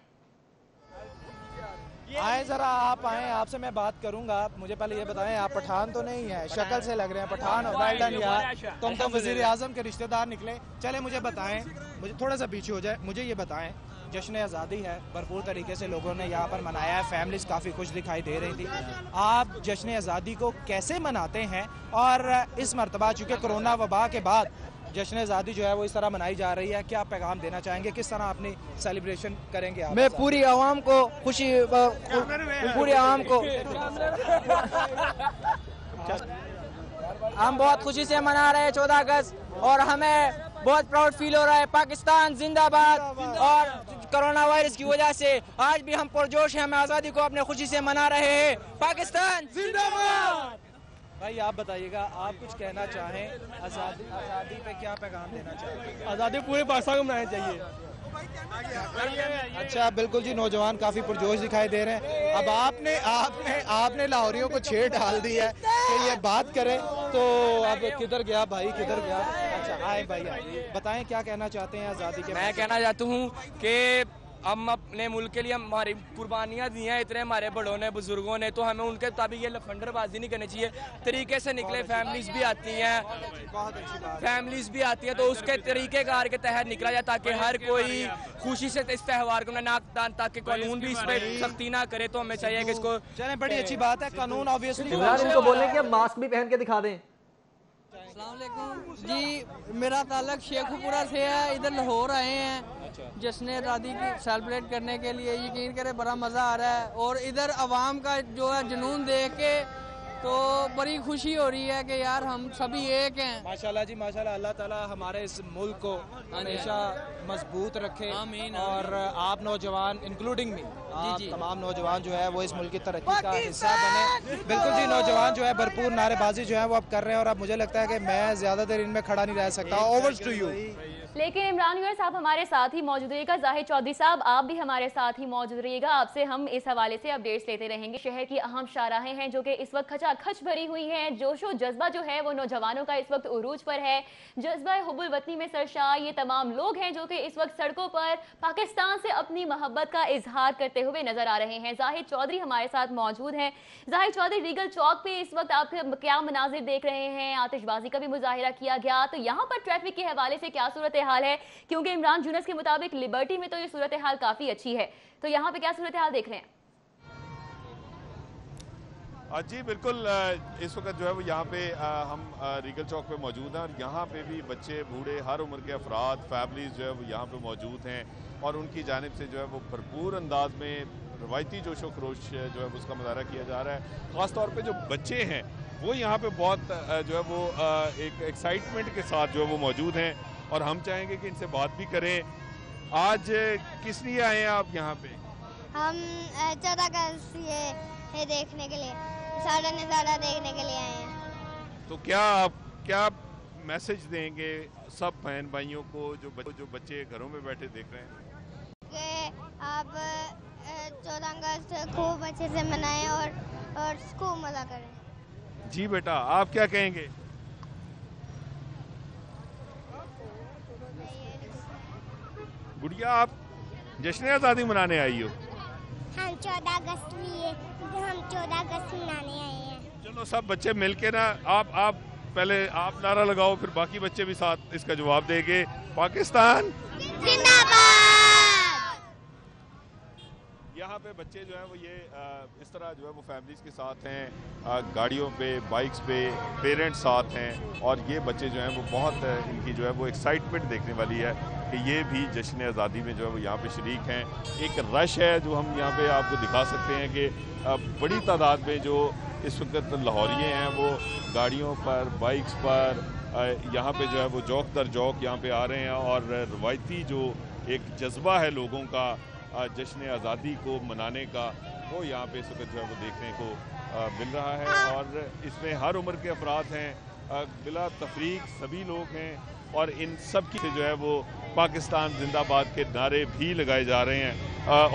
आए जरा, आप आए, आपसे मैं बात करूंगा। मुझे पहले ये बताएं, आप पठान तो नहीं है, शक्ल से लग रहे हैं पठान। वेल यार, तुम तो वज़ीर आज़म के रिश्तेदार निकले। चले मुझे बताएं, मुझे थोड़ा सा पीछे हो जाए, मुझे ये बताएं, जश्न आज़ादी है, भरपूर तरीके से लोगों ने यहाँ पर मनाया है, फैमिलीज काफ़ी खुश दिखाई दे रही थी। आप जश्न आज़ादी को कैसे मनाते हैं? और इस मरतबा चूँकि कोरोना वबा के बाद जश्न आज़ादी जो है वो इस तरह मनाई जा रही है, क्या पैगाम देना चाहेंगे, किस तरह अपनी सेलिब्रेशन करेंगे आप? मैं पूरी आवाम को खुशी, पूरी आवाम को हम बहुत खुशी से मना रहे हैं 14 अगस्त, और हमें बहुत प्राउड फील हो रहा है। पाकिस्तान जिंदाबाद। और कोरोना वायरस की वजह से आज भी हम पुरजोश हैं, हम आज़ादी को अपने खुशी से मना रहे हैं। पाकिस्तान जिंदाबाद। भाई आप बताइएगा, आप कुछ कहना चाहें, आज़ादी पे क्या पैगाम देना चाहें? आज़ादी पूरे पाकिस्तान को मनानी चाहिए। अच्छा, बिल्कुल जी, नौजवान काफी पुरजोश दिखाई दे रहे हैं। अब आपने लाहौरियों को छेड़ डाल दी है कि ये बात करें, तो अब किधर गया भाई, किधर गया? अच्छा आए भाई, आए बताएं क्या कहना चाहते हैं आज़ादी के? मैं कहना चाहता हूँ कि हम अपने मुल्क के लिए हमारी कुर्बानियाँ दी हैं इतने हमारे बड़ों ने, बुजुर्गों ने, तो हमें उनके मुताबिक ये लफंडरबाजी नहीं करनी चाहिए। तरीके से निकले, फैमिलीज भी आती हैं, तो उसके तरीक़ेकार के तहत निकला जाए ताकि हर कोई खुशी से इस त्यौहार को मना, ताकि कानून भी इस पर सख्ती ना करे। तो हमें चाहिए कि इसको, चलें, बड़ी अच्छी बात है, कानून ऑब्वियसली। इनको बोलें कि मास्क भी पहन के दिखा दें। जी, मेरा ताल्लुक शेखुपुरा से है, इधर लाहौर आए हैं जश्न आज़ादी की सेलिब्रेट करने के लिए। यकीन करें बड़ा मज़ा आ रहा है, और इधर आवाम का जो है जुनून देख के तो बड़ी खुशी हो रही है कि यार हम सभी एक हैं। माशाल्लाह जी माशाल्लाह, अल्लाह ताला हमारे इस मुल्क को हमेशा मजबूत रखे। आमीन। और आप नौजवान इंक्लूडिंग मी, आप तमाम नौजवान जो है वो इस मुल्क की तरक्की का हिस्सा बने। बिल्कुल जी, नौजवान जो है भरपूर नारेबाजी जो है वो अब कर रहे हैं, और अब मुझे लगता है कि मैं ज़्यादा देर इनमें खड़ा नहीं रह सकता। Over to you. लेकिन इमरान यूनुस साहब हमारे साथ ही मौजूद रहिएगा, जाहिद चौधरी साहब आप भी हमारे साथ ही मौजूद रहिएगा, आपसे हम इस हवाले से अपडेट्स लेते रहेंगे। शहर की अहम शाहराहें हैं जो कि इस वक्त खचाखच भरी हुई हैं, जोशो जज्बा जो है वो नौजवानों का इस वक्त उरूज पर है, जज्बा हुब्बुल वतनी में सरशार ये तमाम लोग हैं जो कि इस वक्त सड़कों पर पाकिस्तान से अपनी मोहब्बत का इजहार करते हुए नजर आ रहे हैं। जाहिद चौधरी हमारे साथ मौजूद हैं। जाहिद चौधरी, रीगल चौक पे इस वक्त आप क्या मनाजिर देख रहे हैं? आतिशबाजी का भी मुजाहिरा किया गया, तो यहाँ पर ट्रैफिक के हवाले से क्या सूरत हाल है? क्योंकि इमरान यूनुस के मुताबिक लिबर्टी में तो ये सूरत हाल काफी अच्छी है, तो यहाँ पे क्या सूरत हाल देख रहे हैं? जी बिल्कुल, इस वक्त जो है वो यहाँ पे हम रीगल चौक पे मौजूद हैं और यहाँ पे भी बच्चे बूढ़े हर उम्र के अफराद फैमिलीज जो है वो यहाँ पे मौजूद हैं और उनकी जानिब से जो है वो भरपूर अंदाज में रवायती जोशो खरोश जो है उसका मुजाहरा किया जा रहा है। ख़ास तौर पे जो बच्चे हैं वो यहाँ पे बहुत जो है वो एक एक्साइटमेंट के साथ जो है वो मौजूद हैं और हम चाहेंगे कि इनसे बात भी करें। आज किस लिए आए हैं आप यहाँ पे? हम 14 अगस्त ये देखने के लिए, सारा नज़ारा देखने के लिए आए हैं। तो क्या मैसेज देंगे सब बहन भाइयों को जो बच्चे घरों में बैठे देख रहे हैं? कि आप 14 अगस्त खूब अच्छे से मनाएं और खूब मज़ा करें। जी बेटा, आप क्या कहेंगे? गुड़िया, आप जश्न आज़ादी मनाने आई हो? हम 14 अगस्त मनाने आए हैं। चलो सब बच्चे मिलके ना, आप पहले आप नारा लगाओ, फिर बाकी बच्चे भी साथ इसका जवाब देंगे। पाकिस्तान जिंदाबाद। यहाँ पे बच्चे जो है वो ये इस तरह जो है वो फैमिलीज के साथ हैं, गाड़ियों पे, बाइक्स पे, पेरेंट्स साथ हैं और ये बच्चे जो हैं वो बहुत इनकी जो है वो एक्साइटमेंट देखने वाली है कि ये भी जश्न आज़ादी में जो है वो यहाँ पे शरीक हैं। एक रश है जो हम यहाँ पे आपको दिखा सकते हैं कि बड़ी तादाद में जो इस वक्त लाहौरिये हैं वो गाड़ियों पर, बाइक्स पर यहाँ पे जो है वो जौक दर जौक यहाँ पे आ रहे हैं और रवायती जो एक जज्बा है लोगों का जश्न आज़ादी को मनाने का, वो यहाँ पे इस वक्त जो है वो देखने को मिल रहा है और इसमें हर उम्र के अफराद हैं, बिला तफरीक सभी लोग हैं और इन सब की जो है वो पाकिस्तान जिंदाबाद के नारे भी लगाए जा रहे हैं।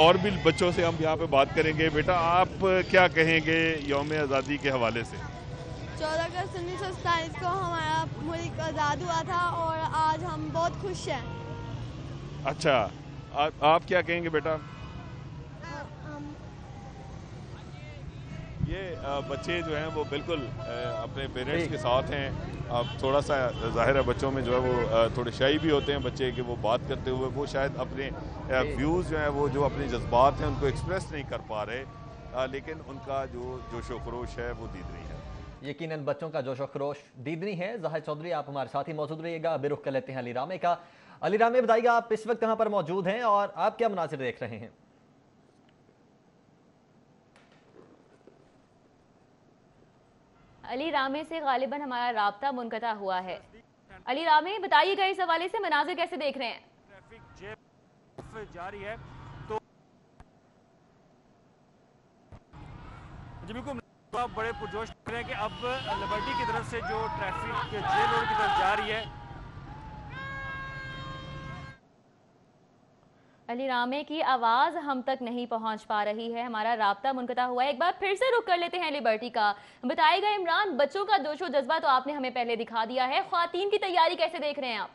और भी बच्चों से हम यहाँ पे बात करेंगे। बेटा, आप क्या कहेंगे यौम आज़ादी के हवाले से? 14 अगस्त 1947 को हमारा मुल्क आज़ाद हुआ था और आज हम बहुत खुश हैं। अच्छा, आप क्या कहेंगे बेटा? ये बच्चे जो हैं वो बिल्कुल अपने पेरेंट्स के साथ हैं। अब थोड़ा सा जाहिर है बच्चों में जो है वो थोड़े शाई भी होते हैं बच्चे कि वो बात करते हुए वो शायद अपने व्यूज़ जो हैं वो जो अपने जज्बात हैं उनको एक्सप्रेस नहीं कर पा रहे, लेकिन उनका जो जोशो खरोश है वो दीदनी है। यकीनन बच्चों का जोशो खरोश दीदनी है। ज़ाहिर चौधरी, आप हमारे साथ ही मौजूद रहिएगा। अभी रुख कर लेते हैं अली रामे का। अली रामे, बताइएगा आप इस वक्त कहाँ पर मौजूद हैं और आप क्या मनाज़िर देख रहे हैं? अली रामे से गालिबन हमारा राब्ता मुनक़ता हुआ है। अली रामे, बताइएगा इस हवाले से मनाज़िर कैसे देख रहे हैं? ट्रैफिक जारी है तो जी बिल्कुल बड़े पुरजोश लग रहे हैं कि अब लिबर्टी की तरफ से जो ट्रैफिक जेल रोड की तरफ जा रही है। अली रामे की आवाज़ हम तक नहीं पहुंच पा रही है, हमारा राब्ता मुनक़ता हुआ है। एक बार फिर से रुक कर लेते हैं लिबर्टी का। बताइएगा इमरान, बच्चों का जोशो जज्बा तो आपने हमें पहले दिखा दिया है, ख्वातीन की तैयारी कैसे देख रहे हैं आप?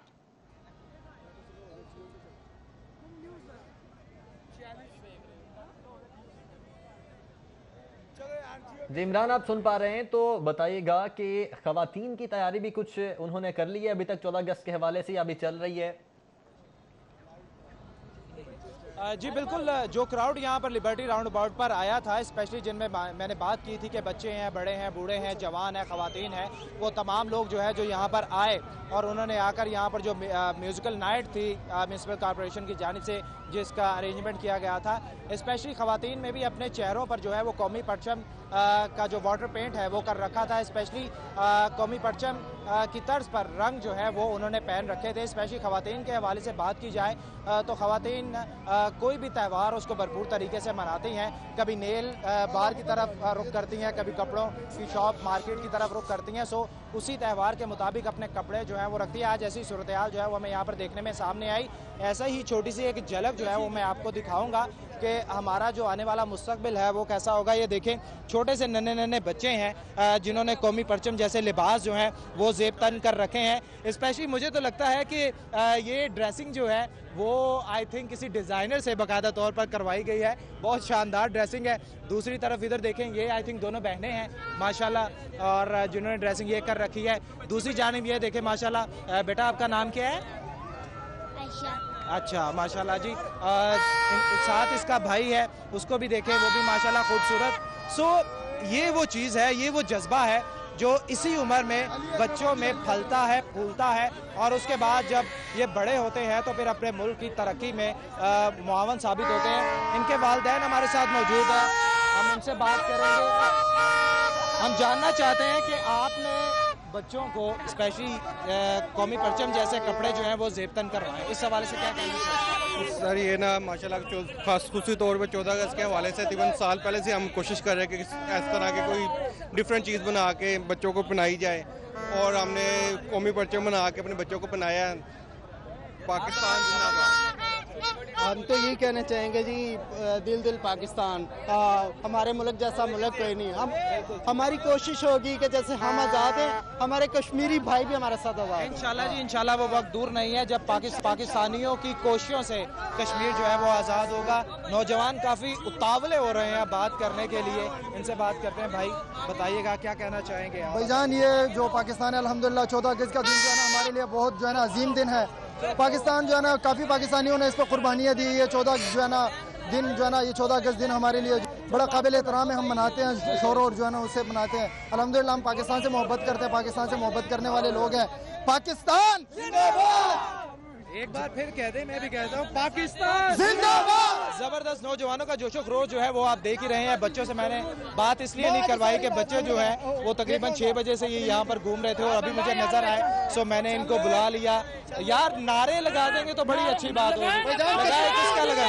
जी इमरान, आप सुन पा रहे हैं तो बताइएगा कि ख्वातीन की तैयारी भी कुछ उन्होंने कर ली है अभी तक 14 अगस्त के हवाले से, अभी चल रही है? जी बिल्कुल, जो क्राउड यहाँ पर लिबर्टी राउंड अबाउट पर आया था, स्पेशली जिनमें मैंने बात की थी कि बच्चे हैं, बड़े हैं, बूढ़े हैं, जवान हैं, ख़वातीन हैं, वो तमाम लोग जो है जो यहाँ पर आए और उन्होंने आकर यहाँ पर जो म्यूज़िकल नाइट थी म्यूनसिपल कॉर्पोरेशन की जानिब से जिसका अरेंजमेंट किया गया था, स्पेशली ख़वातीन में भी अपने चेहरों पर जो है वो कौमी परचम का जो वाटर पेंट है वो कर रखा था। स्पेशली कौमी परचम की तर्ज पर रंग जो है वो उन्होंने पहन रखे थे। स्पेशली ख़वातीन के हवाले से बात की जाए तो ख़वातीन कोई भी त्यौहार उसको भरपूर तरीके से मनाती हैं। कभी नेल बार की तरफ रुख करती हैं, कभी कपड़ों की शॉप मार्केट की तरफ रुख करती हैं। सो उसी त्यौहार के मुताबिक अपने कपड़े जो है वो रखती है। आज ऐसी सूरत हाल जो है वो हमें यहाँ पर देखने में सामने आई। ऐसा ही छोटी सी एक झलक जो है वो मैं आपको दिखाऊंगा कि हमारा जो आने वाला मुस्तकबिल है वो कैसा होगा। ये देखें, छोटे से नन्हे नन्हे बच्चे हैं जिन्होंने कौमी परचम जैसे लिबास जो हैं वो जेब तन कर रखे हैं। स्पेशली मुझे तो लगता है कि ये ड्रेसिंग जो है वो आई थिंक किसी डिज़ाइनर से बाकायदा तौर पर करवाई गई है। बहुत शानदार ड्रेसिंग है। दूसरी तरफ इधर देखें, ये आई थिंक दोनों बहनें हैं माशाल्लाह, और जिन्होंने ड्रेसिंग ये कर रखी है। दूसरी जानिब ये देखें माशाल्लाह। बेटा, आपका नाम क्या है? अच्छा, माशाल्लाह जी। साथ इसका भाई है, उसको भी देखें, वो भी माशाल्लाह खूबसूरत। सो ये वो चीज़ है, ये वो जज्बा है जो इसी उम्र में बच्चों में फलता है, फूलता है और उसके बाद जब ये बड़े होते हैं तो फिर अपने मुल्क की तरक्की में मुआवन साबित होते हैं। इनके वालिदैन हमारे साथ मौजूद है, हम इनसे बात करेंगे। हम जानना चाहते हैं कि आपने बच्चों को स्पेशली कौमी परचम जैसे कपड़े जो हैं वो ज़ेबतन करवाएं, इस हवाले से क्या कहना चाहिए? सर ये ना माशाल्लाह खासूसी तौर पे 14 अगस्त के हवाले से तकरीबन साल पहले से हम कोशिश कर रहे हैं कि इस तरह के कोई डिफरेंट चीज़ बना के बच्चों को पहनाई जाए और हमने कौमी परचम बना के अपने बच्चों को पहनाया। पाकिस्तान जिंदाबाद। हम तो यही कहना चाहेंगे जी, दिल दिल पाकिस्तान, हमारे मुल्क जैसा मुल्क कोई नहीं। हमारी कोशिश होगी कि जैसे हम आज़ाद हैं, हमारे कश्मीरी भाई भी हमारे साथ आज़ाद हैं। इंशाल्लाह जी, इंशाल्लाह वो वक्त दूर नहीं है जब पाकिस्तानियों की कोशिशों से कश्मीर जो है वो आज़ाद होगा। नौजवान काफ़ी उतावले हो रहे हैं बात करने के लिए, इनसे बात करते हैं। भाई बताइएगा क्या कहना चाहेंगे आप? भाईजान, ये जो पाकिस्तान है अल्हम्दुलिल्लाह 14 अगस्त का दिन जो है ना हमारे लिए बहुत जो है ना अजीम दिन है। पाकिस्तान जो है ना काफ़ी पाकिस्तानियों ने इस पर कुर्बानियाँ दी। ये 14 जो है ना दिन जो है ना ये 14 अगस्त दिन हमारे लिए बड़ा काबिल एहतराम है। हम मनाते हैं, शोर और जो है ना उससे मनाते हैं। अल्हम्दुलिल्लाह हम पाकिस्तान से मोहब्बत करते हैं, पाकिस्तान से मोहब्बत करने वाले लोग हैं। पाकिस्तान जिंदाबाद। एक बार फिर कह दे, मैं भी कहता हूँ पाकिस्तान जिंदाबाद। जबरदस्त नौजवानों का जोशो खरोश जो है वो आप देख ही रहे हैं। बच्चों से मैंने बात इसलिए नहीं करवाई कि बच्चे जो हैं वो तकरीबन 6 बजे से ये यहाँ पर घूम रहे थे और अभी मुझे नजर आए, सो मैंने इनको बुला लिया। यार नारे लगा देंगे तो बड़ी अच्छी बात होगी। लगाए किसका लगा?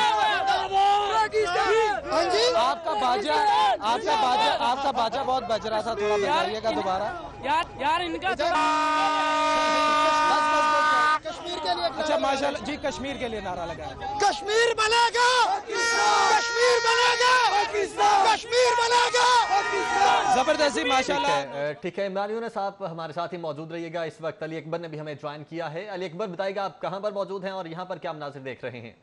आपका बाजा बहुत बज रहा था, थोड़ा बजाइएगा दोबारा। यार इनका कश्मीर के लिए अच्छा माशाल्लाह जी, कश्मीर के लिए नारा लगाया। कश्मीर बनेगा, कश्मीर बनेगा, कश्मीर बनेगा। जबरदस्ती माशाल्लाह। ठीक है इमरान यूनुस, आप हमारे साथ ही मौजूद रहिएगा। इस वक्त अली अकबर ने भी हमें ज्वाइन किया है। अली अकबर बताइएगा आप कहां पर मौजूद हैं और यहां पर क्या मनाज़िर देख रहे हैं?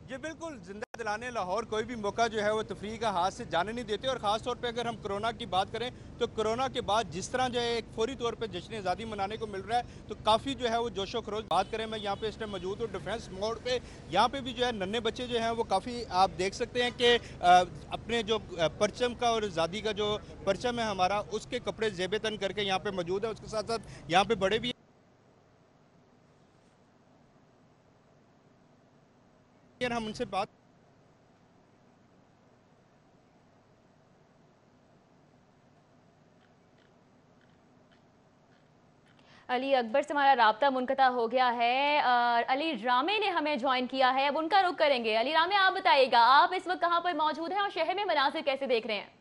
ये बिल्कुल जिंदा दिलाने लाहौर कोई भी मौका जो है वो तफरीह का हाथ से जाने नहीं देते। और ख़ास तौर पे अगर हम कोरोना की बात करें तो कोरोना के बाद जिस तरह जो है एक फौरी तौर पे जश्न आज़ादी मनाने को मिल रहा है तो काफ़ी जो है वो जोशो खरोश। बात करें, मैं यहाँ पे इस टाइम मौजूद हूँ डिफेंस मोड़ पे। यहाँ पे भी जो है नन्हे बच्चे जो हैं वो काफ़ी आप देख सकते हैं कि अपने जो परचम का और आज़ादी का जो परचम है हमारा, उसके कपड़े ज़ेबे तन करके यहाँ पे मौजूद है। उसके साथ साथ यहाँ पे बड़े भी हम उनसे बात अली अकबर से हमारा राब्ता मुनक़ता हो गया है। अली रामे ने हमें ज्वाइन किया है, अब उनका रुख करेंगे। अली रामे, आप बताइएगा आप इस वक्त कहां पर मौजूद हैं और शहर में मनासिर कैसे देख रहे हैं?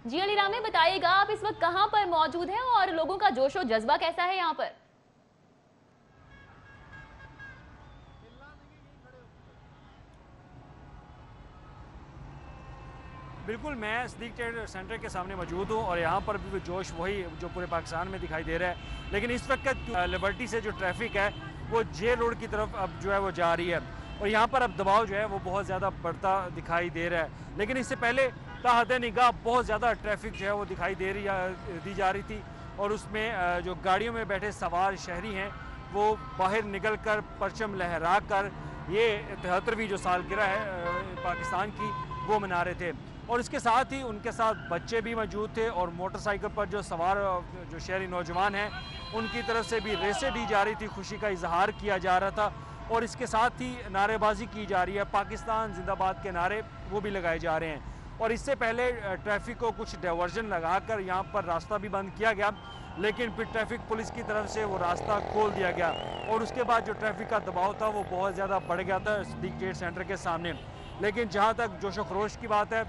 जी अली रामे, बताइएगा आप इस वक्त कहां पर मौजूद हैं और लोगों का जोशो जज्बा कैसा है यहाँ पर? बिल्कुल, मैं सदीक ट्रेड सेंटर के सामने मौजूद हूँ और यहाँ पर भी जोश वही जो पूरे पाकिस्तान में दिखाई दे रहा है। लेकिन इस वक्त लिबर्टी से जो ट्रैफिक है वो जे रोड की तरफ अब जो है वो जा रही है और यहाँ पर अब दबाव जो है वो बहुत ज़्यादा बढ़ता दिखाई दे रहा है। लेकिन इससे पहले ताहत निगाह बहुत ज़्यादा ट्रैफिक जो है वो दिखाई दी जा रही थी और उसमें जो गाड़ियों में बैठे सवार शहरी हैं वो बाहर निकल कर परचम लहरा कर ये 73वीं जो सालगिरह है पाकिस्तान की वो मना रहे थे। और इसके साथ ही उनके साथ बच्चे भी मौजूद थे और मोटरसाइकिल पर जो सवार जो शहरी नौजवान हैं उनकी तरफ से भी रेसें दी जा रही थी, खुशी का इजहार किया जा रहा था और इसके साथ ही नारेबाजी की जा रही है। पाकिस्तान जिंदाबाद के नारे वो भी लगाए जा रहे हैं और इससे पहले ट्रैफिक को कुछ डाइवर्जन लगाकर यहाँ पर रास्ता भी बंद किया गया, लेकिन फिर ट्रैफिक पुलिस की तरफ से वो रास्ता खोल दिया गया और उसके बाद जो ट्रैफिक का दबाव था वो बहुत ज़्यादा बढ़ गया था सदीक ट्रेड सेंटर के सामने। लेकिन जहाँ तक जोशो खरोश की बात है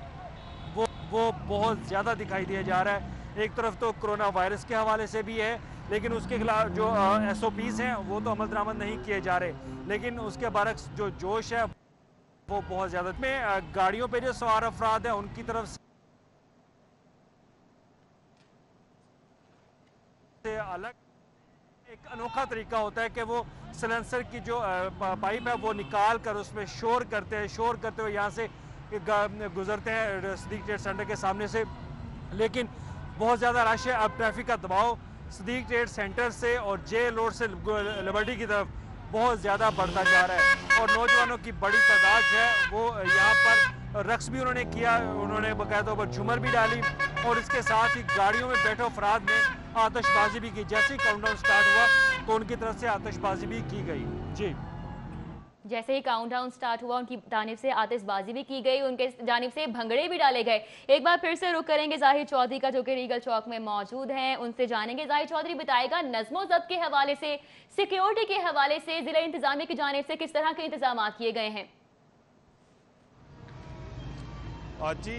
वो बहुत ज़्यादा दिखाई दिया जा रहा है। एक तरफ तो कोरोना वायरस के हवाले से भी है, लेकिन उसके खिलाफ जो SOPs हैं वो तो अमल दरामद नहीं किए जा रहे, लेकिन उसके बरक्स जो जोश है वो बहुत ज़्यादा में गाड़ियों पे जो सवार अफराद हैं उनकी तरफ से अलग एक अनोखा तरीका होता है कि वो सिलेंसर की जो पाइप है वो निकाल कर उसमें शोर करते हुए यहाँ से गुजरते हैं सदीक ट्रेड सेंटर के सामने से। लेकिन बहुत ज़्यादा रश है। अब ट्रैफिक का दबाव सदीक ट्रेड सेंटर से और जे रोड से लिबर्टी की तरफ बहुत ज़्यादा बढ़ता जा रहा है और नौजवानों की बड़ी तादाद है वो यहाँ पर रक्स भी उन्होंने किया, उन्होंने बाकायदा ऊपर झूमर भी डाली और इसके साथ ही गाड़ियों में बैठे अफराद ने आतिशबाजी भी की। जैसे ही काउंटडाउन स्टार्ट हुआ तो उनकी तरफ से आतिशबाजी भी की गई। जी, जैसे ही काउंटडाउन स्टार्ट हुआ उनकी जानिब से आतिशबाजी भी की गई, उनके जानिब से भंगड़े भी डाले गए। एक बार फिर से रुक करेंगे जाहिर चौधरी का जो कि रीगल चौक में मौजूद हैं, उनसे जानेंगे। जाहिर चौधरी बताएगा नज़्मो ज़ब्त के हवाले से, सिक्योरिटी के हवाले से जिला इंतजामिया की जानिब से किस तरह के इंतजाम किए गए हैं। जी,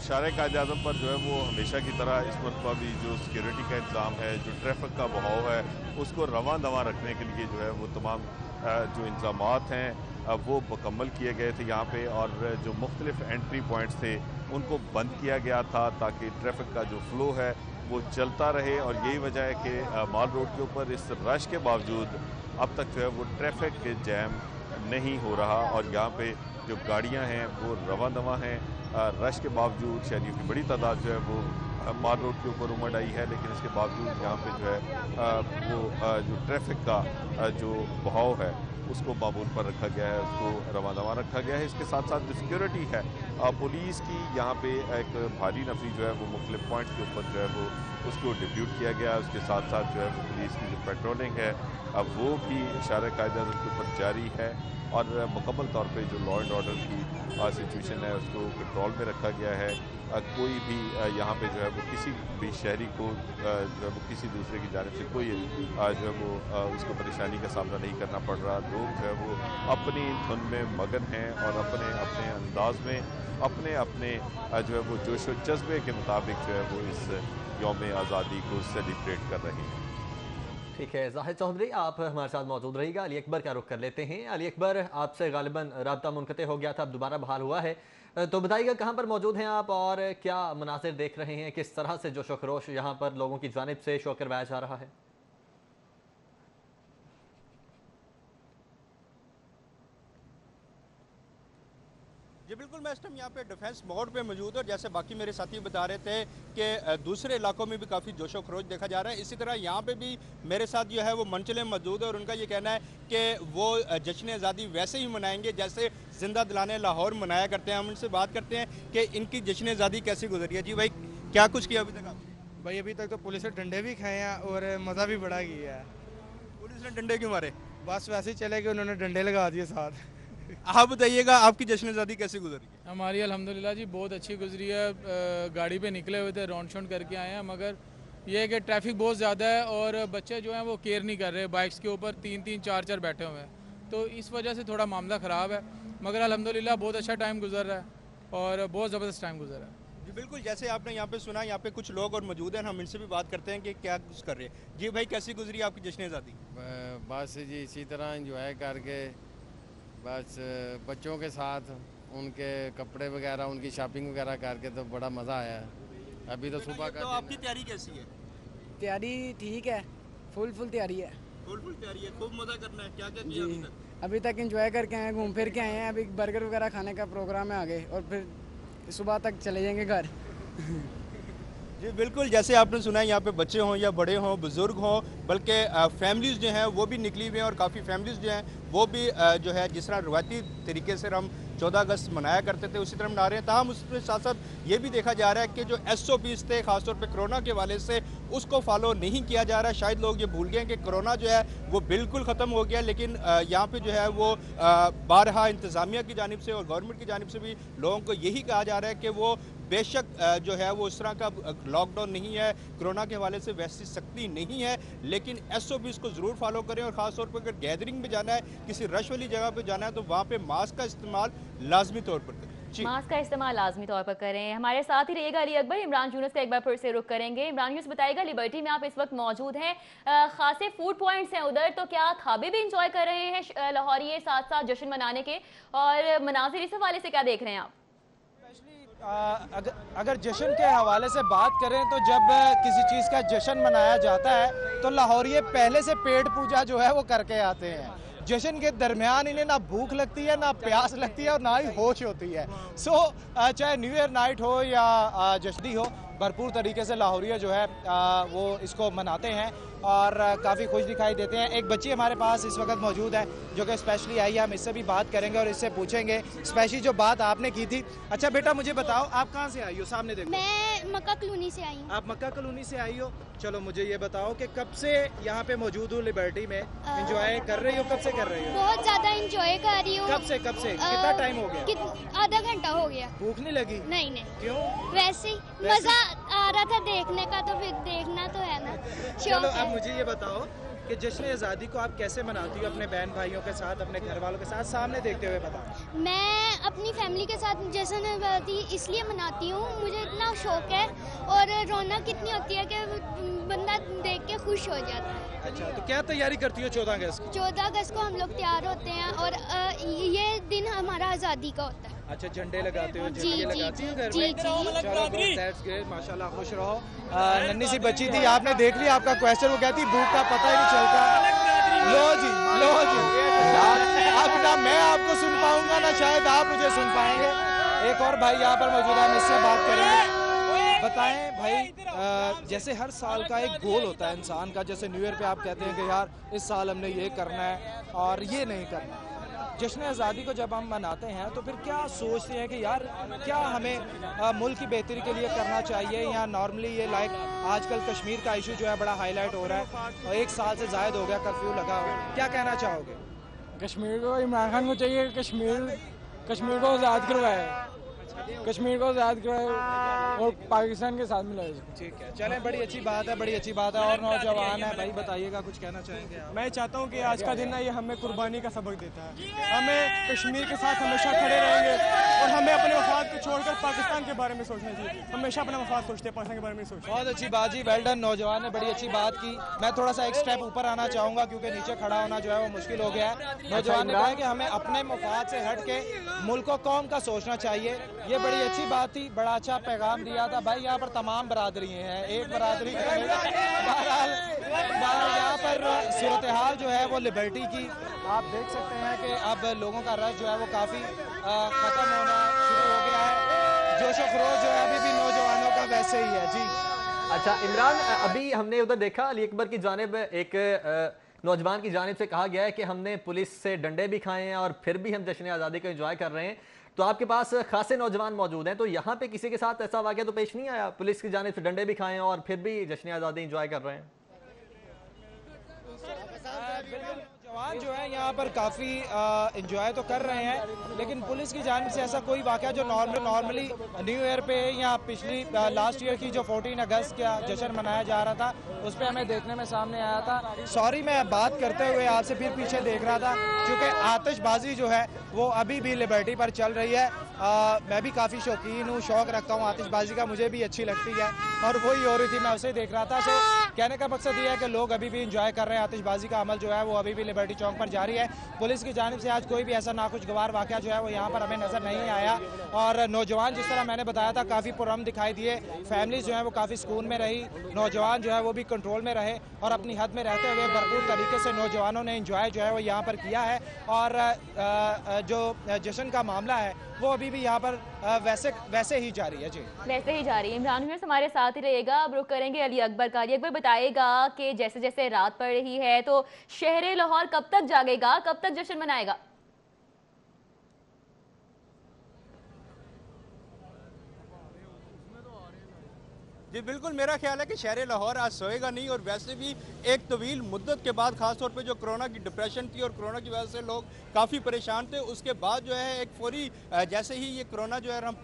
शारे कायद-ए-आज़म पर जो है वो हमेशा की तरह इस मरतबा भी जो सिक्योरिटी का इंतज़ाम है, जो ट्रैफिक का बहाव है, उसको रवां दवां रखने के लिए जो है वो तमाम जो इंतज़ामात हैं वो मुकम्मल किए गए थे यहाँ पे और जो मुख्तलिफ एंट्री पॉइंट्स थे उनको बंद किया गया था ताकि ट्रैफिक का जो फ़्लो है वो चलता रहे। और यही वजह है कि माल रोड के ऊपर इस रश के बावजूद अब तक जो है वो ट्रैफिक जैम नहीं हो रहा और यहाँ पे जो गाड़ियाँ हैं वो रवां दवां हैं। रश के बावजूद शहरियों की बड़ी तादाद जो है वो माल रोड के ऊपर उमड़ आई है, लेकिन इसके बावजूद यहाँ पे जो है वो जो ट्रैफिक का जो बहाव है उसको मामूल पर रखा गया है, उसको रवां दवां रखा गया है। इसके साथ साथ जो सिक्योरिटी है पुलिस की यहाँ पे एक भारी नफरी जो है वो मुख्तलिफ पॉइंट्स के ऊपर जो है वो उसको डिप्यूट किया गया है। उसके साथ साथ जो है वो पुलिस की जो पेट्रोलिंग है अब वो भी शारे कायद-ए-आज़म के ऊपर जारी है और मुकम्मल तौर पे जो लॉ एंड ऑर्डर की सिचुएशन है उसको कंट्रोल में रखा गया है। कोई भी यहाँ पे जो है वो किसी भी शहरी को जो है वो किसी दूसरे की जानिब से कोई जो है वो उसको परेशानी का सामना नहीं करना पड़ रहा। लोग जो है वो अपनी धुन में मगन हैं और अपने अपने अंदाज में अपने अपने जो है वो जोश व जज्बे के मुताबिक जो है वो इस यौम आज़ादी को सेलिब्रेट कर रहे हैं। ठीक है जाहिर चौधरी, आप हमारे साथ मौजूद रहिएगा। अली अकबर का रुख कर लेते हैं। अली अकबर, आपसे गालिबन राब्ता मुनक़ते हो गया था, अब दोबारा बहाल हुआ है, तो बताइएगा कहाँ पर मौजूद हैं आप और क्या मनाज़िर देख रहे हैं, किस तरह से जोश व खरोश यहाँ पर लोगों की जानिब से शो करवाया जा रहा है। जी बिल्कुल, मैं इस टाइम यहाँ पे डिफेंस मोड पे मौजूद और जैसे बाकी मेरे साथी बता रहे थे कि दूसरे इलाकों में भी काफ़ी जोशो खरोश देखा जा रहा है, इसी तरह यहाँ पे भी मेरे साथ जो है वो मंचले मौजूद है और उनका ये कहना है कि वो जश्न आज़ादी वैसे ही मनाएंगे जैसे जिंदा दिलाने लाहौर मनाया करते हैं। हम उनसे बात करते हैं कि इनकी जश्न आज़ादी कैसी गुजरी है। जी भाई, क्या कुछ किया अभी तक आपने? भाई अभी तक तो पुलिस ने डंडे भी खाए हैं और मज़ा भी बड़ा किया है। पुलिस ने डंडे क्यों मारे? बस वैसे ही चले गए, उन्होंने डंडे लगा दिए साथ। आप बताइएगा आपकी जश्न आज़ादी कैसी गुजरी? हमारी अल्हम्दुलिल्लाह जी बहुत अच्छी गुजरी है। गाड़ी पे निकले हुए थे, राउंड शाउंड करके आए हैं, मगर ये है कि ट्रैफिक बहुत ज़्यादा है और बच्चे जो हैं वो केयर नहीं कर रहे, बाइक्स के ऊपर 3-3 4-4 बैठे हुए हैं, तो इस वजह से थोड़ा मामला ख़राब है। मगर अल्हम्दुलिल्लाह बहुत अच्छा टाइम गुजर रहा है और बहुत ज़बरदस्त टाइम गुजर रहा है। जी बिल्कुल, जैसे आपने यहाँ पे सुना, यहाँ पे कुछ लोग और मौजूद हैं, हम इनसे भी बात करते हैं कि क्या कुछ कर रहे हैं। जी भाई, कैसी गुजरी आपकी जश्न आज़ादी? बस जी इसी तरह इंजॉय करके बस बच्चों के साथ उनके कपड़े वगैरह उनकी शॉपिंग वगैरह करके तो बड़ा मज़ा आया है। अभी तो सुबह का। तो आपकी तैयारी कैसी है? तैयारी ठीक है, फुल तैयारी है। फुल तैयारी है, खूब मज़ा करना है। क्या क्या किया अभी तक? अभी तक एंजॉय करके आए, घूम फिर के आए हैं। अभी बर्गर वगैरह खाने का प्रोग्राम है आगे और फिर सुबह तक चले जाएंगे घर। जी बिल्कुल, जैसे आपने सुना है यहाँ पे बच्चे हों या बड़े हों, बुज़ुर्ग हों, बल्कि फैमिलीज़ जो हैं वो भी निकली हुई हैं और काफ़ी फैमिलीज़ जो हैं वो भी जो है जिस तरह रवायती तरीके से हम 14 अगस्त मनाया करते थे उसी तरह मना रहे हैं। ताहम उसके साथ साथ ये भी देखा जा रहा है कि जो SOPs थे ख़ासतौर पे कोरोना के हवाले से उसको फॉलो नहीं किया जा रहा है। शायद लोग ये भूल गए कि कोरोना जो है वो बिल्कुल ख़त्म हो गया, लेकिन यहाँ पे जो है वो बारहा इंतज़ामिया की जानिब से और गवर्नमेंट की जानिब से भी लोगों को यही कहा जा रहा है कि वो बेशक जो है वो उस तरह का लॉकडाउन नहीं है, कोरोना के हवाले से वैसी सख्ती नहीं है, लेकिन SOPs को ज़रूर फॉलो करें और ख़ासतौर पर अगर गैदरिंग में जाना है, किसी रश वाली जगह पे जाना है तो वहाँ पे मास्क का इस्तेमाल लाजमी तौर पर करें। मास्क का इस्तेमाल लाजमी तौर पर करें। हमारे साथ ही रहिएगा अली अकबर। इमरान यूनुस का एक बार फिर से रुख करेंगे। इमरान यूनुस बताइएगा, लिबर्टी में आप इस वक्त मौजूद हैं, खासे फूड पॉइंट्स हैं उधर, तो क्या खाबे भी इंजॉय कर रहे हैं लाहौरिये साथ साथ जश्न मनाने के, और मनाजिर इस हवाले से क्या देख रहे हैं आप? अगर जश्न के हवाले से बात करें तो जब किसी चीज़ का जश्न मनाया जाता है तो लाहौरिये पहले से पेट पूजा जो है वो करके आते हैं। जश्न के दरमियान इन्हें ना भूख लगती है, ना प्यास लगती है और ना ही होश होती है। चाहे न्यू ईयर नाइट हो या जश्नी हो, भरपूर तरीके से लाहौरिया जो है वो इसको मनाते हैं और काफ़ी खुश दिखाई देते हैं। एक बच्ची हमारे पास इस वक्त मौजूद है जो कि स्पेशली आई है, हम इससे भी बात करेंगे और इससे पूछेंगे स्पेशली जो बात आपने की थी। अच्छा बेटा मुझे बताओ आप कहाँ से आई हो? सामने देखो। मैं मक्का कॉलोनी से आई हूँ। आप मक्का कॉलोनी से आई हो। चलो मुझे ये बताओ कि कब से यहाँ पे मौजूद हो लिबर्टी में, एंजॉय कर रही हो? कब से कर रही हो? बहुत ज्यादा एंजॉय कर रही हूँ। कब से कितना टाइम हो गया? आधा घंटा हो गया। भूख नहीं लगी? नहीं। क्यों? वैसे ही मजा आ रहा था देखने का, तो फिर देखना तो है ना। चलो अब मुझे ये बताओ कि जश्न आज़ादी को आप कैसे मनाती हो? अपने बहन भाइयों के साथ, अपने घर वालों के साथ सामने देखते हुए बताओ। मैं अपनी फैमिली के साथ जश्न आज़ादी इसलिए मनाती हूँ, मुझे इतना शौक है और रौनक इतनी होती है कि बंदा देख के खुश हो जाता है। अच्छा तो क्या तैयारी करती हो 14 अगस्त की? 14 अगस्त को हम लोग तैयार होते हैं और ये दिन हमारा आज़ादी का होता है। अच्छा झंडे लगाते हो? जी लगाती हो घर जी में? चलो दैट्स ग्रेट, माशाल्लाह, खुश रहो। नन्ही सी बच्ची थी, आपने देख लिया आपका क्वेश्चन, वो कहती भूख का पता ही नहीं चलता। लो जी अब ना मैं आपको सुन पाऊंगा ना शायद आप मुझे सुन पाएंगे। एक और भाई यहाँ पर मौजूद है, हम इससे बात करेंगे। बताएं भाई, जैसे हर साल का एक गोल होता है इंसान का, जैसे न्यू ईयर पे आप कहते हैं कि यार इस साल हमने ये करना है और ये नहीं करना। जश्न आज़ादी को जब हम मनाते हैं तो फिर क्या सोचते हैं कि यार क्या हमें मुल्क की बेहतरी के लिए करना चाहिए, या नॉर्मली ये लाइक आजकल कश्मीर का इशू जो है बड़ा हाईलाइट हो रहा है और 1 साल से ज़ायद हो गया कर्फ्यू लगा हुआ, क्या कहना चाहोगे? कश्मीर को इमरान खान को चाहिए कश्मीर को आज़ाद करवाए, कश्मीर को आज़ाद करवाए और पाकिस्तान के साथ मिलाए। ठीक है, चलें, बड़ी अच्छी बात है, बड़ी अच्छी बात है। और नौजवान है भाई, बताइएगा कुछ कहना चाहेंगे आप? मैं चाहता हूँ कि आज का दिन ना ये हमें कुर्बानी का सबक देता है। हमें कश्मीर के साथ हमेशा खड़े रहेंगे और हमें अपने मफाद को छोड़कर पाकिस्तान के बारे में सोचना चाहिए। हमेशा अपना मफाद सोचते हैं, पाकिस्तान के बारे में सोचते हैं। बहुत अच्छी बात जी, वेल डन। नौजवान ने बड़ी अच्छी बात की। मैं थोड़ा सा एक स्टेप ऊपर आना चाहूँगा क्योंकि नीचे खड़ा होना जो है वो मुश्किल हो गया है। नौजवान ने कहा कि हमें अपने मफाद से हट के मुल्क को कौम का सोचना चाहिए। ये बड़ी अच्छी बात थी, बड़ा अच्छा पैगाम दिया था भाई। यहाँ पर तमाम बरादरी हैं, एक बरादरी बहरहाल यहाँ पर सूरत हाल जो है वो लिबर्टी की आप देख सकते हैं कि अब लोगों का रश जो है वो काफ़ी ख़त्म होना शुरू हो गया है। जोश व खरोश जो है अभी भी नौजवानों का वैसे ही है जी। अच्छा इमरान, अभी हमने उधर देखा अली अकबर की जानिब एक नौजवान की जानिब से कहा गया है कि हमने पुलिस से डंडे भी खाए हैं और फिर भी हम जश्न आज़ादी को एंजॉय कर रहे हैं। तो आपके पास खासे नौजवान मौजूद हैं, तो यहाँ पे किसी के साथ ऐसा वाक़या तो पेश नहीं आया, पुलिस की जानिब से डंडे भी खाए हैं और फिर भी जश्न आज़ादी एंजॉय कर रहे हैं? जवान जो है यहाँ पर काफ़ी इंजॉय तो कर रहे हैं, लेकिन पुलिस की जानिब से ऐसा कोई वाक़या जो नॉर्मली न्यू ईयर पे या पिछली लास्ट ईयर की जो 14 अगस्त का जश्न मनाया जा रहा था उस पर हमें देखने में सामने आया था। सॉरी मैं बात करते हुए आपसे फिर पीछे देख रहा था क्योंकि आतिशबाजी जो है वो अभी भी लिबर्टी पर चल रही है। मैं भी काफ़ी शौकीन हूँ, शौक़ रखता हूँ आतिशबाजी का, मुझे भी अच्छी लगती है और वही हो रही थी, मैं उसे देख रहा था। सो कहने का मकसद ये है कि लोग अभी भी इंजॉय कर रहे हैं, आतिशबाजी का अमल जो है वो अभी भी लिबर्टी चौक पर जारी है। पुलिस की जानिब से आज कोई भी ऐसा नाखुशगवार वाक़या जो है वो यहाँ पर हमें नज़र नहीं आया और नौजवान जिस तरह मैंने बताया था काफ़ी पुरअमन दिखाई दिए, फैमिलीज जो है वो काफ़ी सुकून में रही, नौजवान जो है वो भी कंट्रोल में रहे और अपनी हद में रहते हुए भरपूर तरीके से नौजवानों ने इंजॉय जो है वो यहाँ पर किया है। और जो जश्न का मामला है वो अभी भी यहाँ पर वैसे ही जारी है जी, वैसे ही जारी है। इमरान व्यूअर्स हमारे साथ ही रहेगा, अब रुक करेंगे अली अकबर का। अली अकबर बताएगा कि जैसे जैसे रात पड़ रही है तो शहर लाहौर कब तक जागेगा, कब तक जश्न मनाएगा? जी बिल्कुल, मेरा ख्याल है कि शहर लाहौर आज सोएगा नहीं और वैसे भी एक तवील मुद्दत के बाद खासतौर पे जो कोरोना की डिप्रेशन थी और कोरोना की वजह से लोग काफ़ी परेशान थे, उसके बाद जो है एक फौरी जैसे ही ये कोरोना जो है हम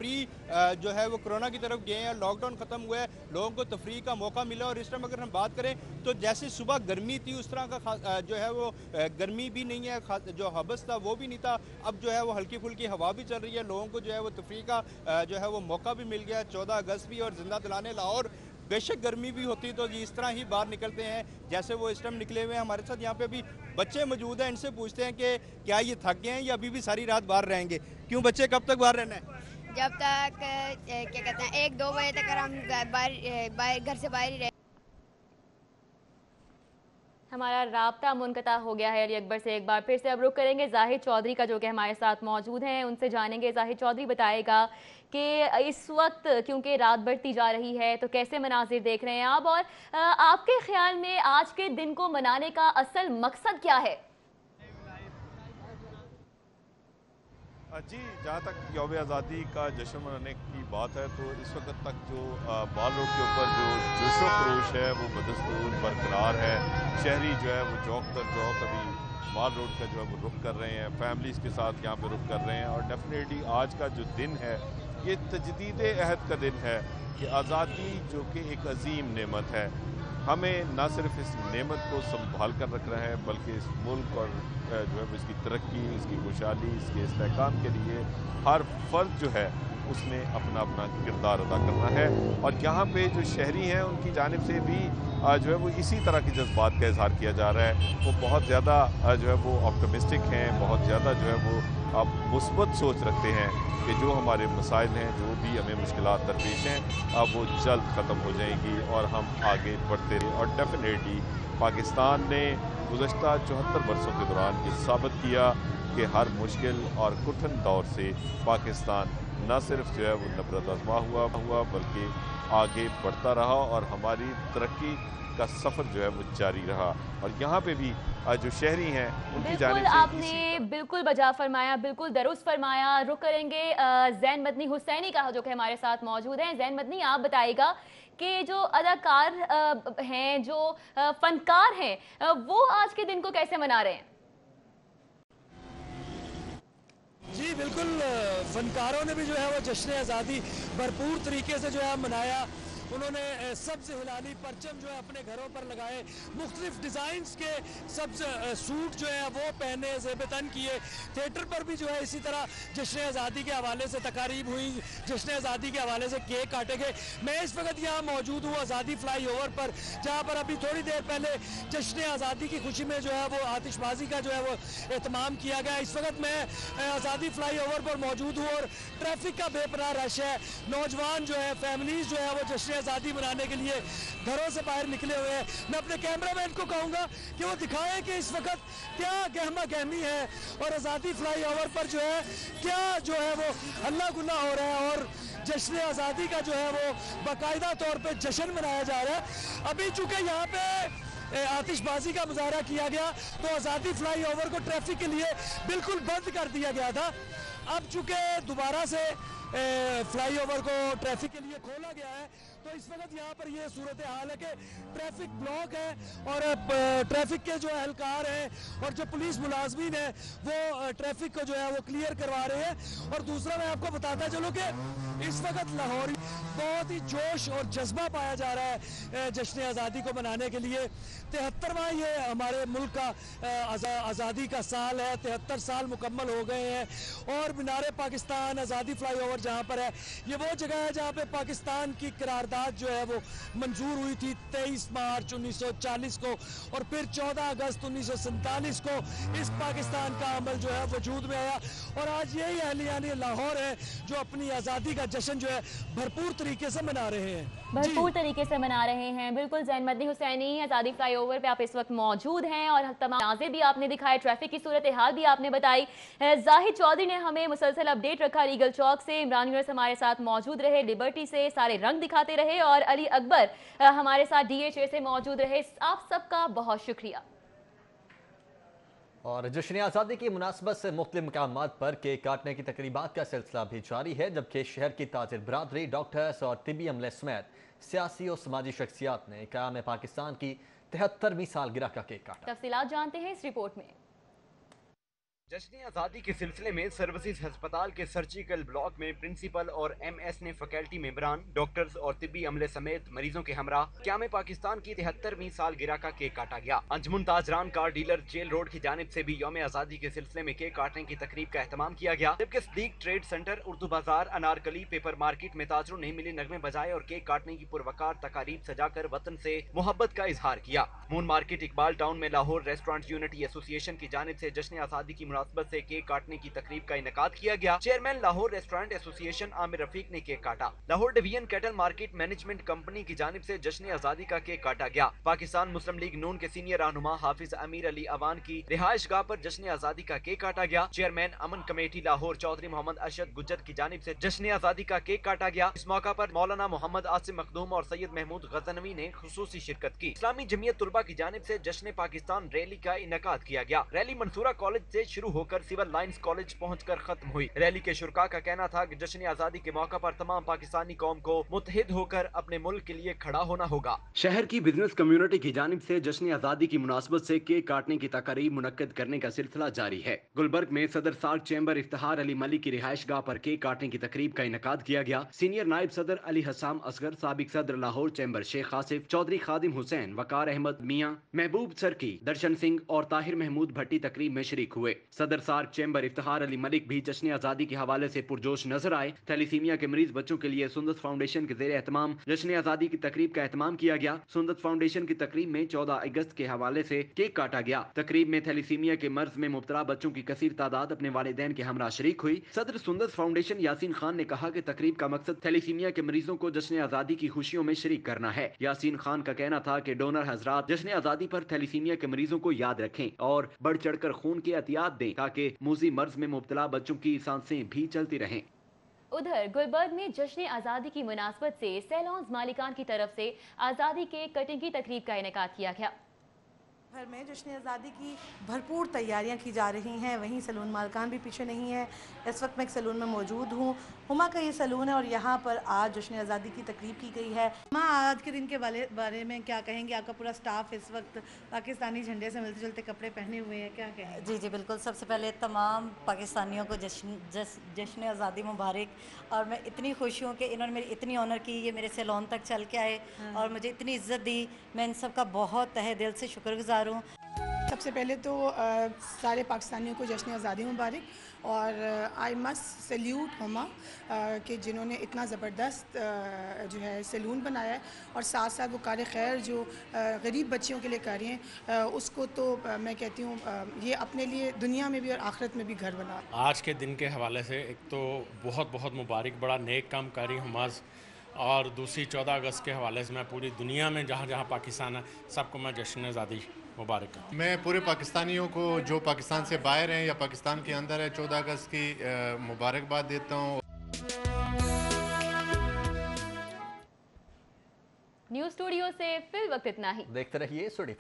जो है वो कोरोना की तरफ गए हैं, लॉकडाउन ख़त्म हुआ है, लोगों को तफरीह का मौका मिला और इस टाइम अगर हम बात करें तो जैसे सुबह गर्मी थी उस तरह का जो है वो गर्मी भी नहीं है, जो हबस था वो भी नहीं था। अब जो है वो हल्की फुल्की हवा भी चल रही है, लोगों को जो है वो तफरीह का जो है वो मौका भी मिल गया। 14 अगस्त भी और जिंदा दिलाने लाहौर बेशक गर्मी भी होती तो इस तरह ही बाहर निकलते हैं जैसे वो इस टाइम निकले हुए हैं। हमारे साथ यहाँ पे अभी बच्चे मौजूद हैं, इनसे पूछते हैं कि क्या ये थक गए हैं या अभी भी सारी रात बाहर रहेंगे? क्यों बच्चे, कब तक बाहर रहना है? जब तक क्या कहते हैं 1-2 बजे तक हम घर से बाहर ही रहे। हमारा राब्ता मुनक़ता हो गया है अली अकबर से। एक बार फिर से अब रुख करेंगे जाहिद चौधरी का, जो कि हमारे साथ मौजूद हैं, उनसे जानेंगे। जाहिद चौधरी बताएगा कि इस वक्त क्योंकि रात बढ़ती जा रही है तो कैसे मनाजिर देख रहे हैं आप, और आपके ख्याल में आज के दिन को मनाने का असल मकसद क्या है? जी, जहाँ तक यौम आज़ादी का जश्न मनाने की बात है तो इस वक्त तक जो माल रोड के ऊपर जो जोश व खरोश है वो बदस्तूर बरकरार है। शहरी जो है वो चौक दर चौक अभी माल रोड का जो है वो रुख कर रहे हैं, फैमिलीज़ के साथ यहाँ पे रुख कर रहे हैं। और डेफिनेटली आज का जो दिन है ये तजदीद अहद का दिन है कि आज़ादी जो कि एक अजीम नेमत है, हमें ना सिर्फ इस नेमत को संभाल कर रखना है बल्कि इस मुल्क और जो है इसकी तरक्की, इसकी खुशहाली, इसके इस्तेहकाम के लिए हर फर्द जो है उसने अपना अपना किरदार अदा करना है। और यहाँ पे जो शहरी हैं उनकी जानिब से भी जो है वो इसी तरह के जज्बात का इजहार किया जा रहा है। वो बहुत ज़्यादा जो है वो ऑप्टिमिस्टिक हैं, बहुत ज़्यादा जो है वो मुस्बत सोच रखते हैं कि जो हमारे मसाइल हैं, जो भी हमें मुश्किलात दरपेश हैं, अब वो जल्द ख़त्म हो जाएंगी और हम आगे बढ़ते रहे। और डेफिनेटली पाकिस्तान ने गुज़श्ता 74 बरसों के दौरान ये साबित किया कि हर मुश्किल और कठिन दौर से पाकिस्तान न सिर्फ जो है वो नफरत आजमा हुआ बल्कि आगे बढ़ता रहा और हमारी तरक्की का सफ़र जो है वो जारी रहा। और यहाँ पे भी जो शहरी हैं उनकी जानिब से आपने बिल्कुल बजा फरमाया, बिल्कुल दुरुस्त फरमाया। रुख करेंगे जैन मदनी हुसैनी का, जो कि हमारे साथ मौजूद हैं। जैन मदनी, आप बताइएगा कि जो अदाकार हैं, जो फनकार हैं, वो आज के दिन को कैसे मना रहे हैं? जी बिल्कुल, फनकारों ने भी जो है वो जश्न आज़ादी भरपूर तरीके से जो है मनाया। उन्होंने सब्ज़ हिलाली परचम जो है अपने घरों पर लगाए, मुख्तलिफ डिज़ाइंस के सब्ज़ सूट जो है वो पहने, ज़ेब-ए-तन किए। थिएटर पर भी जो है इसी तरह जश्न आज़ादी के हवाले से तकारीब हुई, जश्न आज़ादी के हवाले से केक काटे गए। मैं इस वक्त यहाँ मौजूद हूँ आज़ादी फ्लाई ओवर पर, जहाँ पर अभी थोड़ी देर पहले जश्न आज़ादी की खुशी में जो है वो आतिशबाजी का जो है वो एहतमाम किया गया। इस वक्त मैं आज़ादी फ्लाई ओवर पर मौजूद हूँ और ट्रैफिक का बेपनाह रश है। नौजवान जो है, फैमिलीज़ जो है वो जश्न आज़ादी मनाने के लिए घरों से बाहर निकले हुए हैं। मैं अपने कैमरामैन को कहूँगा कि वो दिखाएं कि इस वक्त क्या गहमा गहमी है और आज़ादी फ्लाई ओवर पर जो है क्या जो है वो हल्ला गुल्ला हो रहा है और जश्न आज़ादी का जो है वो बाकायदा तौर पे जश्न मनाया जा रहा है। अभी चूँकि यहाँ पे आतिशबाजी का मुजाहरा किया गया तो आज़ादी फ्लाई ओवर को ट्रैफिक के लिए बिल्कुल बंद कर दिया गया था। अब चूँकि दोबारा से फ्लाई ओवर को ट्रैफिक के लिए खोला गया है तो इस वक्त यहाँ पर ये सूरत हाल है कि ट्रैफिक ब्लॉक है और ट्रैफिक के जो एहलकार हैं और जो पुलिस मुलाजमीन है वो ट्रैफिक को जो है वो क्लियर करवा रहे हैं। और दूसरा मैं आपको बताता चलूँ कि इस वक्त लाहौर बहुत ही जोश और जज्बा पाया जा रहा है जश्न आज़ादी को मनाने के लिए। 73वां ये हमारे मुल्क का आज़ादी का साल है, 73 साल मुकम्मल हो गए हैं। और मीनार पाकिस्तान आज़ादी फ्लाई ओवर जहाँ पर है, ये वो जगह है जहाँ पे पाकिस्तान की करारदाद जो है वो मंजूर हुई थी 23 मार्च 1940 को और फिर 14 अगस्त 1947 को इस पाकिस्तान का अमल जो है वजूद में आया। और आज यही अहलियाने लाहौर है जो अपनी आज़ादी का जश्न जो है भरपूर तरीके से मना रहे हैं, भरपूर तरीके से मना रहे हैं। बिल्कुल, जैन मदनी हुसैनी आज़ादी फ्लाई ओवर पे आप इस वक्त मौजूद हैं और तमाम नाज़े भी आपने दिखाए, ट्रैफिक की सूरत हाल भी आपने बताई। जाहिद चौधरी ने हमें मुसलसल अपडेट रखा रीगल चौक से। इमरान यूनुस हमारे साथ मौजूद रहे, लिबर्टी से सारे रंग दिखाते रहे और अली अकबर हमारे साथ DHA से मौजूद रहे। आप सबका बहुत शुक्रिया। और जश्न आज़ादी की मुनासबत से मुख्तलिफ मकामात पर केक काटने की तकरीबात का सिलसिला भी जारी है, जबकि शहर की ताजिर बरादरी, डॉक्टर्स और तिबी अमले समेत सियासी और समाजी शख्सियात ने क़याम पाकिस्तान की 73वीं सालगिरह का केक काटा। तफसीलात जानते हैं इस रिपोर्ट में। जश्न आज़ादी के सिलसिले में सर्विसेज अस्पताल के सर्जिकल ब्लॉक में प्रिंसिपल और MS ने फैकल्टी मेंबरान, डॉक्टर्स और तिब्बी अमले समेत मरीजों के हमरा क़याम पाकिस्तान की 73वीं सालगिरह का केक काटा गया। अंजुमन ताजरान कार डीलर जेल रोड की जानिब से भी यौम आज़ादी के सिलसिले में केक काटने की तकरीब का एहतमाम किया गया, जबकि सदीक ट्रेड सेंटर, उर्दू बाजार, अनारकली पेपर मार्केट में ताजरों ने मिली नगमे बजाए और केक काटने की पुरवकार तकारीब सजाकर वतन से मोहब्बत का इजहार किया। मून मार्केट इकबाल टाउन में लाहौर रेस्टोरेंट यूनिटी एसोसिएशन की जानिब से जश्न आज़ादी की मुनासबत से केक काटने की तकरीब का इनेकाद किया गया। Chairman Lahore restaurant association Aamir Rafiq ने केक काटा। Lahore division cattle market management company की जानिब से जश्न आजादी का केक काटा गया। पाकिस्तान मुस्लिम लीग नून के सीनियर रहनुमा हाफिज अमीर अली अवान की रिहाइश गाह पर जश्न आजादी का केक काटा गया। चेयरमैन अमन कमेटी लाहौर चौधरी मोहम्मद अरशद गुज्जर की जानिब से जश्न आजादी का केक काटा गया। इस मौका पर मौलाना मोहम्मद आसिम मखदूम और सैयद महमूद गजनवी ने खुसूसी शिरकत की। इस्लामी जमीयत तुलबा की जानिब से जश्न पाकिस्तान रैली का इनेकाद किया गया। रैली मंसूरा कॉलेज से शुरू होकर सिविल लाइंस कॉलेज पहुंचकर खत्म हुई। रैली के शुरका का कहना था कि जश्न आजादी के मौका पर तमाम पाकिस्तानी कौम को मुत्तहिद होकर अपने मुल्क के लिए खड़ा होना होगा। शहर की बिजनेस कम्युनिटी की जानिब से जश्न आजादी की मुनासबत से केक काटने की तकारीब मुनक्कद करने का सिलसिला जारी है। गुलबर्ग में सदर सार्क चैम्बर इफ्तिखार अली मलिक की रिहाइश गाह पर केक काटने की तकरीब का इनेकाद किया गया। सीनियर नायब सदर अली हसाम असगर, साबिक सदर लाहौर चैम्बर शेख आसिफ चौधरी, खादिम हुसैन, वकार अहमद मियाँ, महबूब सरकी, दर्शन सिंह और ताहिर महमूद भट्टी तकरीब में शरीक हुए। सदर सार्क चैम्बर इफ्तिखार अली मलिक भी जश्न आजादी के हवाले से पुरजोश नजर आए। थैलीसीमिया के मरीज बच्चों के लिए सुंदस फाउंडेशन के ज़ेरे एहतमाम जश्न आजादी की तकरीब का एहतमाम किया गया। सुंदस फाउंडेशन की तकरीब में 14 अगस्त के हवाले से केक काटा गया। तकरीब में थैलीसीमिया के मर्ज में मुब्तला बच्चों की कसीर तादाद अपने वालिदैन के हमरा शरीक हुई। सदर सुंदस फाउंडेशन यासीन खान ने कहा कि तकरीब का मकसद थैलीसीमिया के मरीजों को जश्न आजादी की खुशियों में शरीक करना है। यासीन खान का कहना था कि डोनर हजरात जश्न आजादी पर थैलीसीमिया के मरीजों को याद रखें और बढ़ चढ़कर खून की एहतियात दें ताकि मूजी मर्ज में मुब्तला बच्चों की सांसें भी चलती रहें। उधर गुलबर्ग में जश्न आज़ादी की मुनासबत से सैलॉन्स मालिकान की तरफ से आज़ादी के कटिंग की तकरीब का इनेकाद किया गया। भर में जश्न आज़ादी की भरपूर तैयारियां की जा रही हैं। वहीं सैलून मालकान भी पीछे नहीं है। इस वक्त मैं एक सैलून में मौजूद हूँ। हुमा का ये सैलून है और यहाँ पर आज जश्न आज़ादी की तकरीब की गई है। हुमा, आज के दिन के बारे में क्या कहेंगे? आपका पूरा स्टाफ इस वक्त पाकिस्तानी झंडे से मिलते जुलते कपड़े पहने हुए हैं, क्या कहेंगे? जी जी बिल्कुल। सबसे पहले तमाम पाकिस्तानियों को जश्न आज़ादी मुबारक। और मैं इतनी खुश हूँ कि इन्होंने मेरी इतनी ऑनर की, ये मेरे सैलून तक चल के आए और मुझे इतनी इज्जत दी। मैं इन सब का बहुत तहे दिल से शुक्रगुजार। सबसे पहले तो सारे पाकिस्तानियों को जश्न आज़ादी मुबारक। और आई मस्ट सल्यूट हुमा कि जिन्होंने इतना ज़बरदस्त जो है सैलून बनाया है और साथ साथ वो कार खैर जो गरीब बच्चियों के लिए कर रही हैं, उसको तो मैं कहती हूँ ये अपने लिए दुनिया में भी और आखिरत में भी घर बना। आज के दिन के हवाले से एक तो बहुत बहुत मुबारक, बड़ा नेक काम कर रही हुमाज। और दूसरी 14 अगस्त के हवाले से मैं पूरी दुनिया में जहाँ जहाँ पाकिस्तान है सबको मैं जश्न आज़ादी मुबारक। मैं पूरे पाकिस्तानियों को जो पाकिस्तान से बाहर हैं या पाकिस्तान के अंदर है 14 अगस्त की मुबारकबाद देता हूँ। न्यूज़ स्टूडियो से फिल वक्त इतना ही। देखते रहिए स्टूडियो।